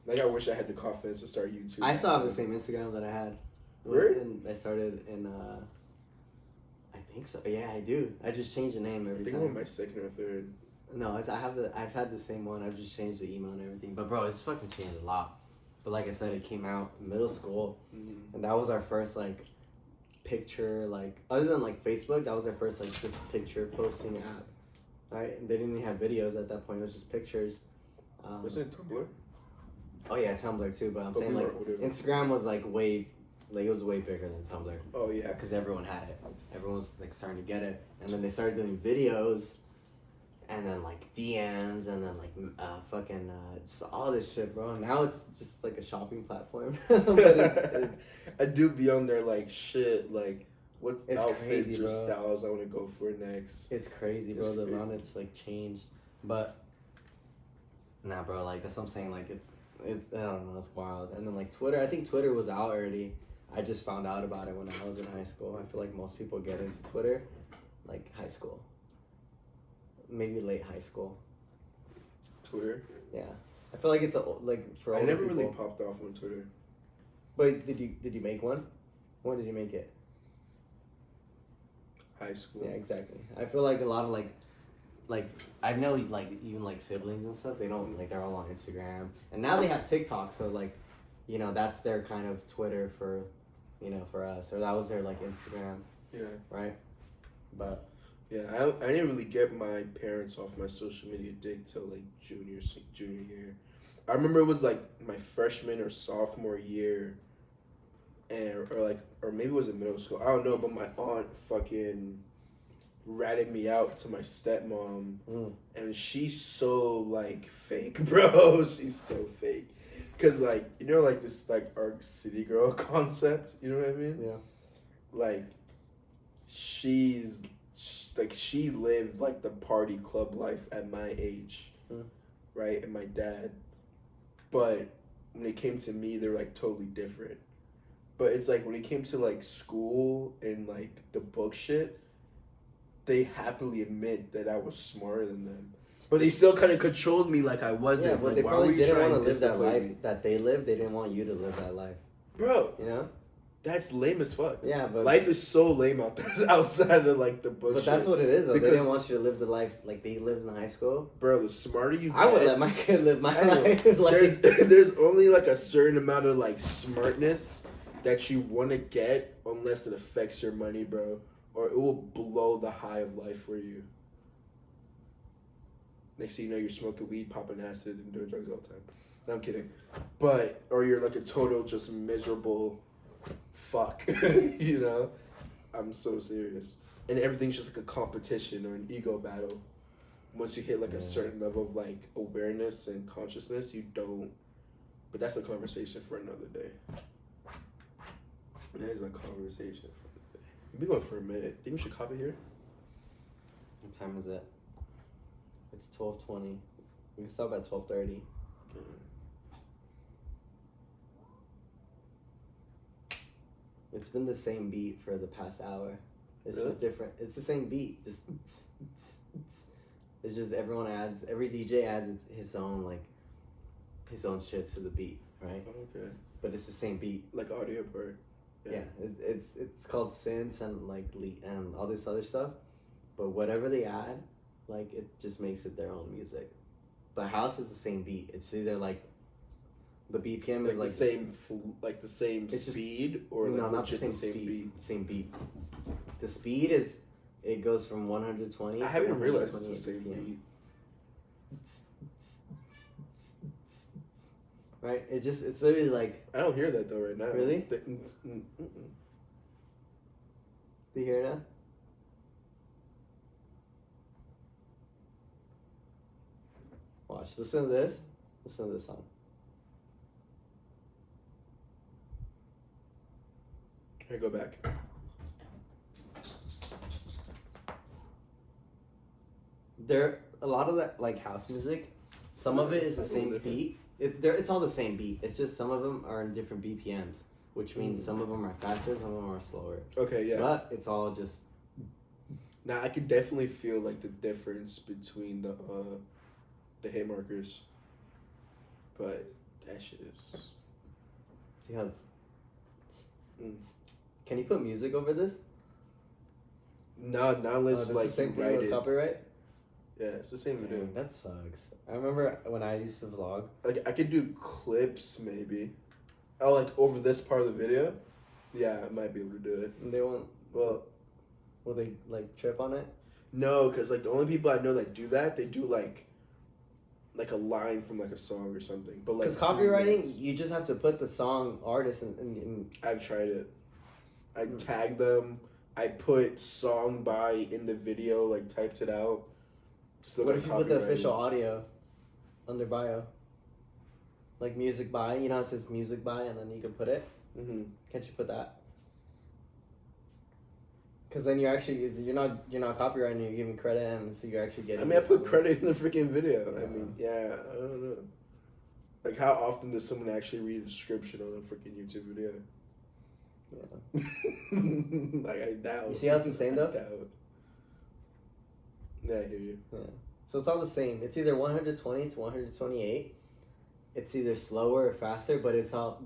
S1: Like I wish I had the confidence to start YouTube.
S2: I still have the same Instagram that I had.
S1: Really?
S2: I started in I think so. Yeah, I do. I just changed the name every
S1: I think
S2: time.
S1: I'm on my second or third.
S2: No, I've had the same one. I've just changed the email and everything. But bro, it's fucking changed a lot. But like I said, it came out in middle school, and that was our first like picture, like other than like Facebook, that was our first like just picture posting app. Right? And they didn't even have videos at that point. It was just pictures.
S1: Was it Tumblr?
S2: Oh yeah, Tumblr too. But I'm saying like Instagram was like way, like it was way bigger than Tumblr.
S1: Oh yeah.
S2: Because everyone had it. Everyone was like starting to get it, and then they started doing videos, and then like DMs, and then like just all this shit, bro. Now it's just like a shopping platform. But it's
S1: I do be on there like shit, like what
S2: It's
S1: outfits
S2: crazy,
S1: or
S2: bro.
S1: styles I want to go for next.
S2: It's crazy, bro. The run, it's like changed, but nah, bro. Like that's what I'm saying. Like it's I don't know. It's wild. And then like Twitter, I think Twitter was out already. I just found out about it when I was in high school. I feel like most people get into Twitter, like high school, maybe late high school.
S1: Twitter.
S2: Yeah, I feel like it's like for.
S1: I
S2: older
S1: never really
S2: people.
S1: popped off on Twitter.
S2: But did you make one? When did you make it?
S1: High school.
S2: Yeah, exactly. I feel like a lot of like I know like even like siblings and stuff, they don't like they're all on Instagram, and now they have TikTok, so like, you know, that's their kind of Twitter for, you know, for us, or that was their like Instagram.
S1: Yeah.
S2: Right. But.
S1: Yeah, I didn't really get my parents off my social media dick till like junior year. I remember it was like my freshman or sophomore year, or maybe it was in middle school. I don't know, but my aunt fucking ratted me out to my stepmom, and she's so like fake, bro. She's so fake, cause like, you know, like this like ARC City Girl concept. You know what I mean?
S2: Yeah.
S1: Like, she lived like the party club life at my age, right? And my dad, but when it came to me, they're like totally different. But it's like when it came to like school and like the book shit, they happily admit that I was smarter than them. But they still kind of controlled me like I wasn't.
S2: Yeah, but
S1: like,
S2: they
S1: why
S2: probably
S1: were you
S2: didn't
S1: trying
S2: want to live that
S1: discipline
S2: life
S1: me?
S2: that they lived. They didn't want you to live that life.
S1: Bro.
S2: You know?
S1: That's lame as fuck.
S2: Yeah, but
S1: life is so lame out there outside of like the book.
S2: But that's what it is, though.
S1: Because
S2: They didn't want you to live the life like they lived in high school.
S1: Bro, the smarter you
S2: I would
S1: get,
S2: let my kid live my
S1: I know.
S2: life. Like,
S1: there's only like a certain amount of like smartness that you want to get unless it affects your money, bro, or it will blow the high of life for you. Next thing you know, you're smoking weed, popping acid, and doing drugs all the time. No, I'm kidding. But, or you're like a total just miserable fuck, you know? I'm so serious. And everything's just like a competition or an ego battle. Once you hit like a certain level of like awareness and consciousness, you don't. But that's a conversation for another day. That is a conversation for another day. We've been going for a minute. Think we should copy here?
S2: what time is it? It's 12:20. We can stop at 12:30. It's been the same beat for the past hour. It's
S1: Really?
S2: just different. It's the same beat. Just it's just every DJ adds his own shit to the beat, right?
S1: Okay.
S2: But it's the same beat.
S1: Like audio part.
S2: Yeah, it's called synths and like and all this other stuff, but whatever they add, like it just makes it their own music. But house is the same beat. It's either like the BPM is like
S1: the same speed, or
S2: no,
S1: like
S2: not the same
S1: speed.
S2: beat. Same beat. The speed is it goes from 120.
S1: I haven't realized it's the same beat.
S2: Right? It's literally like
S1: I don't hear that though right now.
S2: Really? Do you hear it now? Watch. Listen to this. Listen to this song.
S1: Can I go back?
S2: There a lot of that like house music. Some of it is the same beat. It's all the same beat. It's just some of them are in different BPMs, which means some of them are faster, some of them are slower.
S1: Okay, yeah.
S2: But it's all just.
S1: Now I could definitely feel like the difference between the hit markers, but that shit is.
S2: See how Can you put music over this?
S1: No, not unless like
S2: the same
S1: you
S2: thing
S1: write
S2: with
S1: it.
S2: copyright.
S1: Yeah, it's the same video.
S2: That sucks. I remember when I used to vlog.
S1: Like I could do clips maybe. Oh, like over this part of the video. Yeah, I might be able to do it.
S2: And they won't.
S1: Well,
S2: will they like trip on it?
S1: No, because like the only people I know that do that, they do like a line from like a song or something. But like
S2: because copywriting, you just have to put the song artist in.
S1: I've tried it. I tagged them. I put song by in the video, like typed it out. Still
S2: What if you put the official audio under bio? Like music by, you know how it says music by, and then you can put it.
S1: Mm-hmm.
S2: Can't you put that? Because then you're not copywriting. You're giving credit, and so you're actually getting.
S1: I mean, I put credit in the freaking video. Yeah. I mean, yeah, I don't know. Like, how often does someone actually read a description on a freaking YouTube video? Yeah. Like, I doubt.
S2: You see how it's the same though?
S1: I doubt. Yeah, I hear you.
S2: Yeah. So it's all the same. It's either 120 to 128. It's either slower or faster, but it's all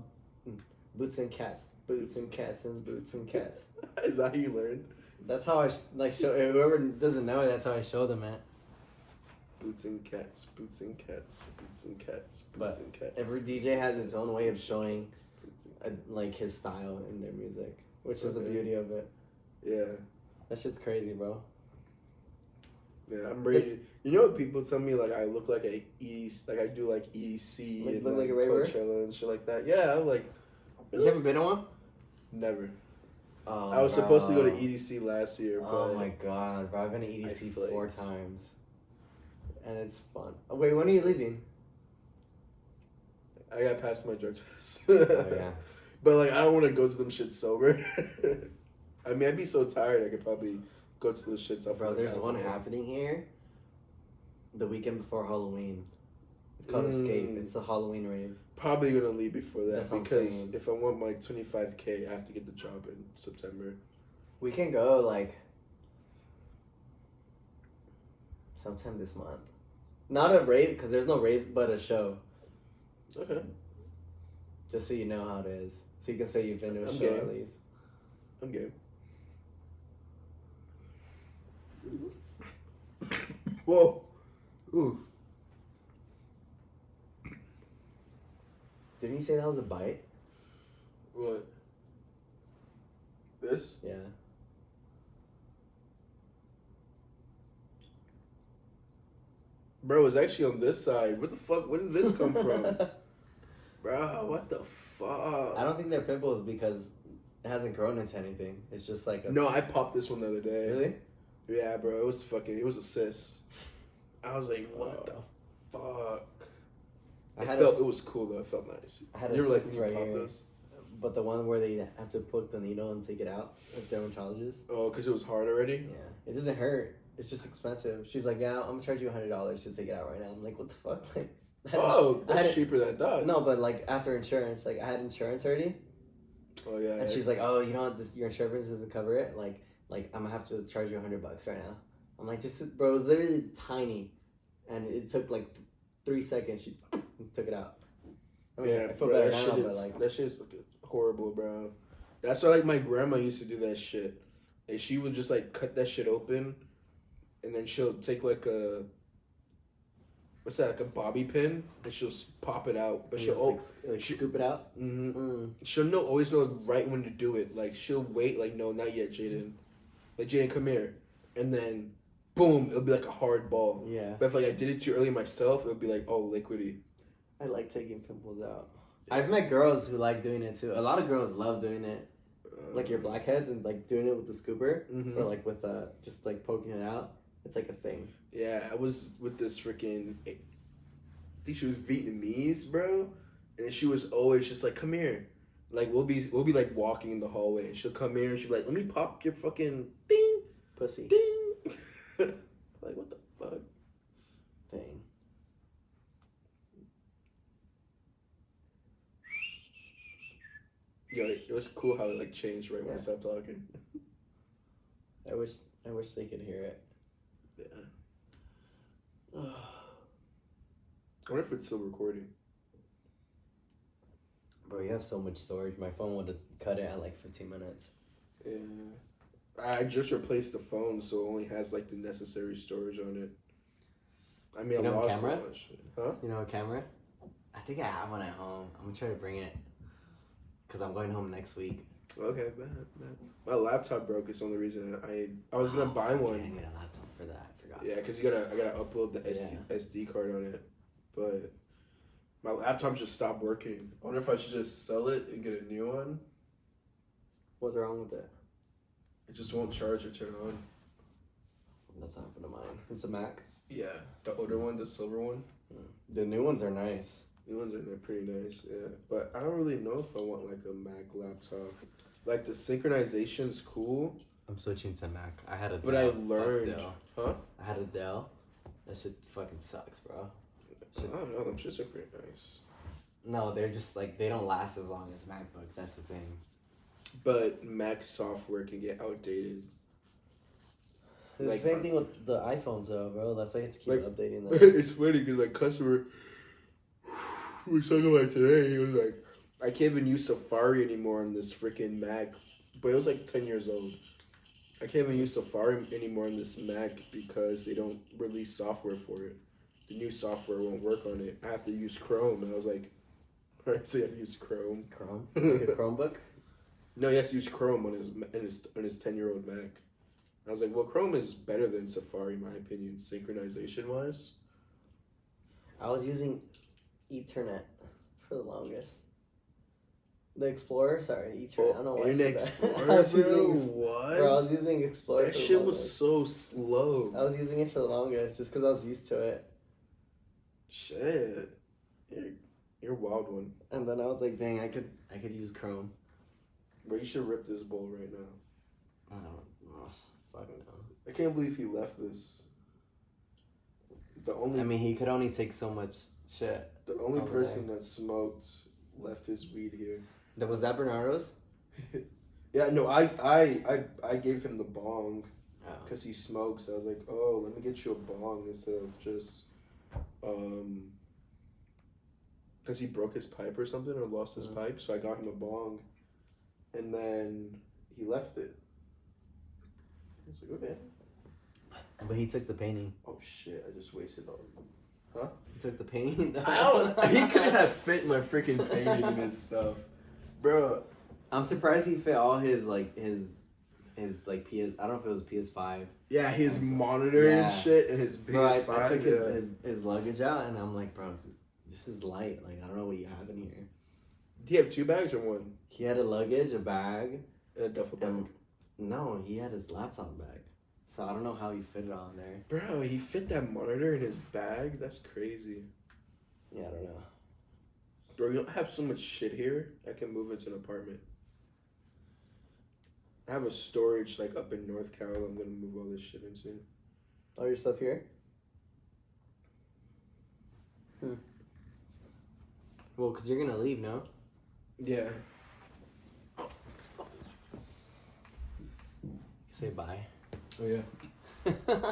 S2: boots and cats. Boots and cats and boots and cats.
S1: Is that how you learned?
S2: That's how I show. Whoever doesn't know it, that's how I show them it.
S1: Boots and cats, boots and cats, boots and cats, boots and cats.
S2: Every DJ has its own way of showing, like his style in their music, which is the beauty of it.
S1: Yeah.
S2: That shit's crazy, bro.
S1: Yeah, I'm ready. You know what people tell me? Like I look like a like I do like EDC and
S2: look like a
S1: Coachella and shit like that. Yeah, I'm like.
S2: You haven't been to one?
S1: Never.
S2: Oh,
S1: I was supposed to go to EDC last year, but
S2: oh my god, bro! I've been to EDC 4 times, and it's fun. Oh, wait, when are you leaving?
S1: I got past my drug test.
S2: Oh, yeah.
S1: But like, I don't want to go to them shits sober. I mean, I'd be so tired. I could probably go to those shits.
S2: Bro, there's one happening here. The weekend before Halloween. It's called Escape. It's a Halloween rave.
S1: Probably gonna leave before that.
S2: That's
S1: because if I want my 25K, I have to get the job in September.
S2: We can go like sometime this month. Not a rave, because there's no rave, but a show.
S1: Okay.
S2: Just so you know how it is. So you can say you've been to a show
S1: game.
S2: at least.
S1: I'm game. Whoa. Ooh.
S2: Didn't you say that was a bite?
S1: What? This?
S2: Yeah.
S1: Bro, it's actually on this side. What the fuck? Where did this come from? Bro, what the fuck?
S2: I don't think they're pimples because it hasn't grown into anything. It's just like a...
S1: No, I popped this one the other day.
S2: Really?
S1: Yeah, bro. It was a cyst. I was like, what the fuck? It was cool though. It felt nice.
S2: I had a cyst right here. Those? But the one where they have to poke the needle and take it out, like dermatologist.
S1: Oh, because it was hard already?
S2: Yeah. It doesn't hurt. It's just expensive. She's like, yeah, I'm going to charge you $100 to take it out right now. I'm like, what the fuck? Like,
S1: that's cheaper than I thought.
S2: No, but like after insurance, like I had insurance already.
S1: Oh, yeah.
S2: And she's like, oh, you know what? Your insurance doesn't cover it. Like I'm going to have to charge you $100 right now. I'm like, bro, it was literally tiny. And it took like 3 seconds. She took it out. I mean, I feel better now, but like...
S1: That shit's horrible, bro. That's why like my grandma used to do that shit. Like she would just like cut that shit open, and then she'll take like a what's that, like a bobby pin, and she'll pop it out. But she'll
S2: scoop it out.
S1: She'll always know right when to do it. Like she'll wait. Like no, not yet, Jaden. Like Jaden, come here, and then boom, it'll be like a hard ball.
S2: Yeah.
S1: But if like I did it too early myself, it'll be like liquidy.
S2: I like taking pimples out. I've met girls who like doing it too. A lot of girls love doing it. Like your blackheads and like doing it with the scooper or like with just like poking it out. It's like a thing.
S1: Yeah, I was with this freaking, I think she was Vietnamese, bro, and she was always just like, come here. Like we'll be like walking in the hallway, and she'll come here and she'll be like, let me pop your fucking ding
S2: pussy.
S1: Ding. Like what the fuck?
S2: Dang.
S1: Yo, it was cool how it like changed right when I stopped talking.
S2: I wish they could hear it.
S1: Yeah. I wonder if it's still recording.
S2: Bro, you have so much storage. My phone would have cut it at like 15 minutes.
S1: Yeah. I just replaced the phone, so it only has like the necessary storage on it. I mean,
S2: you know
S1: I
S2: a
S1: lost
S2: camera?
S1: so much. Huh?
S2: You know a camera? I think I have one at home. I'm gonna try to bring it. Because I'm going home next week.
S1: Okay, bad. My laptop broke. It's the only reason I was gonna buy one.
S2: I need a laptop for that. I forgot.
S1: Yeah, because I gotta upload the SD card on it, but my laptop just stopped working. I wonder if I should just sell it and get a new one.
S2: What's wrong with it?
S1: It just won't charge or turn on.
S2: That's not happened to mine. It's a Mac.
S1: Yeah, the older one, the silver one.
S2: The new ones are nice.
S1: New ones are pretty nice, yeah. But I don't really know if I want like a Mac laptop. Like the synchronization's cool.
S2: I'm switching to Mac. I had a Dell.
S1: But I learned. Huh?
S2: I had a Dell. That shit fucking sucks, bro.
S1: I don't know. Them shits are pretty nice.
S2: No, they're just like, they don't last as long as MacBooks. That's the thing.
S1: But Mac software can get outdated.
S2: It's
S1: like,
S2: the same thing with the iPhones, though, bro. That's why you have to keep updating them.
S1: It's funny because my customer we was talking about today. He was like, I can't even use Safari anymore on this freaking Mac. But it was like 10 years old. I can't even use Safari anymore on this Mac because they don't release software for it. The new software won't work on it. I have to use Chrome. And I was like, alright, so you have to use Chrome.
S2: Chrome? Like a Chromebook?
S1: No, he has to use Chrome on his 10-year-old Mac. I was like, well, Chrome is better than Safari, in my opinion, synchronization-wise.
S2: I was using Ethernet for the longest. The Explorer? Sorry, Ethernet. I don't know why
S1: Internet
S2: I said
S1: Explorer,
S2: that. I was
S1: bro?
S2: using,
S1: What?
S2: Bro, I was using Explorer
S1: That
S2: for the
S1: shit
S2: longest.
S1: was so slow.
S2: I was using it for the longest just because I was used to it.
S1: Shit. You're a wild one.
S2: And then I was like, dang, I could use Chrome.
S1: Bro, you should rip this bowl right now.
S2: I don't know. Fuck no.
S1: I can't believe he left this.
S2: I mean, he could only take so much shit.
S1: The only person that smoked left his weed here.
S2: Was that Bernardo's?
S1: Yeah, no, I gave him the bong because he smokes. I was like, oh, let me get you a bong instead of just because he broke his pipe or something or lost his pipe. So I got him a bong, and then he left it. I was like, okay.
S2: But he took the painting.
S1: Oh shit! I just wasted all of them. Huh?
S2: He took the painting.
S1: He couldn't have fit my freaking painting in his stuff, bro.
S2: I'm surprised he fit all his his like PS. I don't know if it was PS5.
S1: Yeah, his monitor and shit, and his PS5.
S2: Bro, I took his luggage out, and I'm like, bro, this is light. Like, I don't know what you have in here.
S1: Did he have 2 bags or 1?
S2: He had a luggage, a bag,
S1: and a duffel bag.
S2: No, he had his laptop bag. So I don't know how he fit it all in there.
S1: Bro, he fit that monitor in his bag? That's crazy.
S2: Yeah, I don't know.
S1: Bro, you don't have so much shit here. I can move into an apartment. I have a storage like up in North Cal I'm gonna move all this shit into.
S2: All your stuff here? Well, because you're gonna leave, no?
S1: Yeah.
S2: Say bye.
S1: Oh, yeah.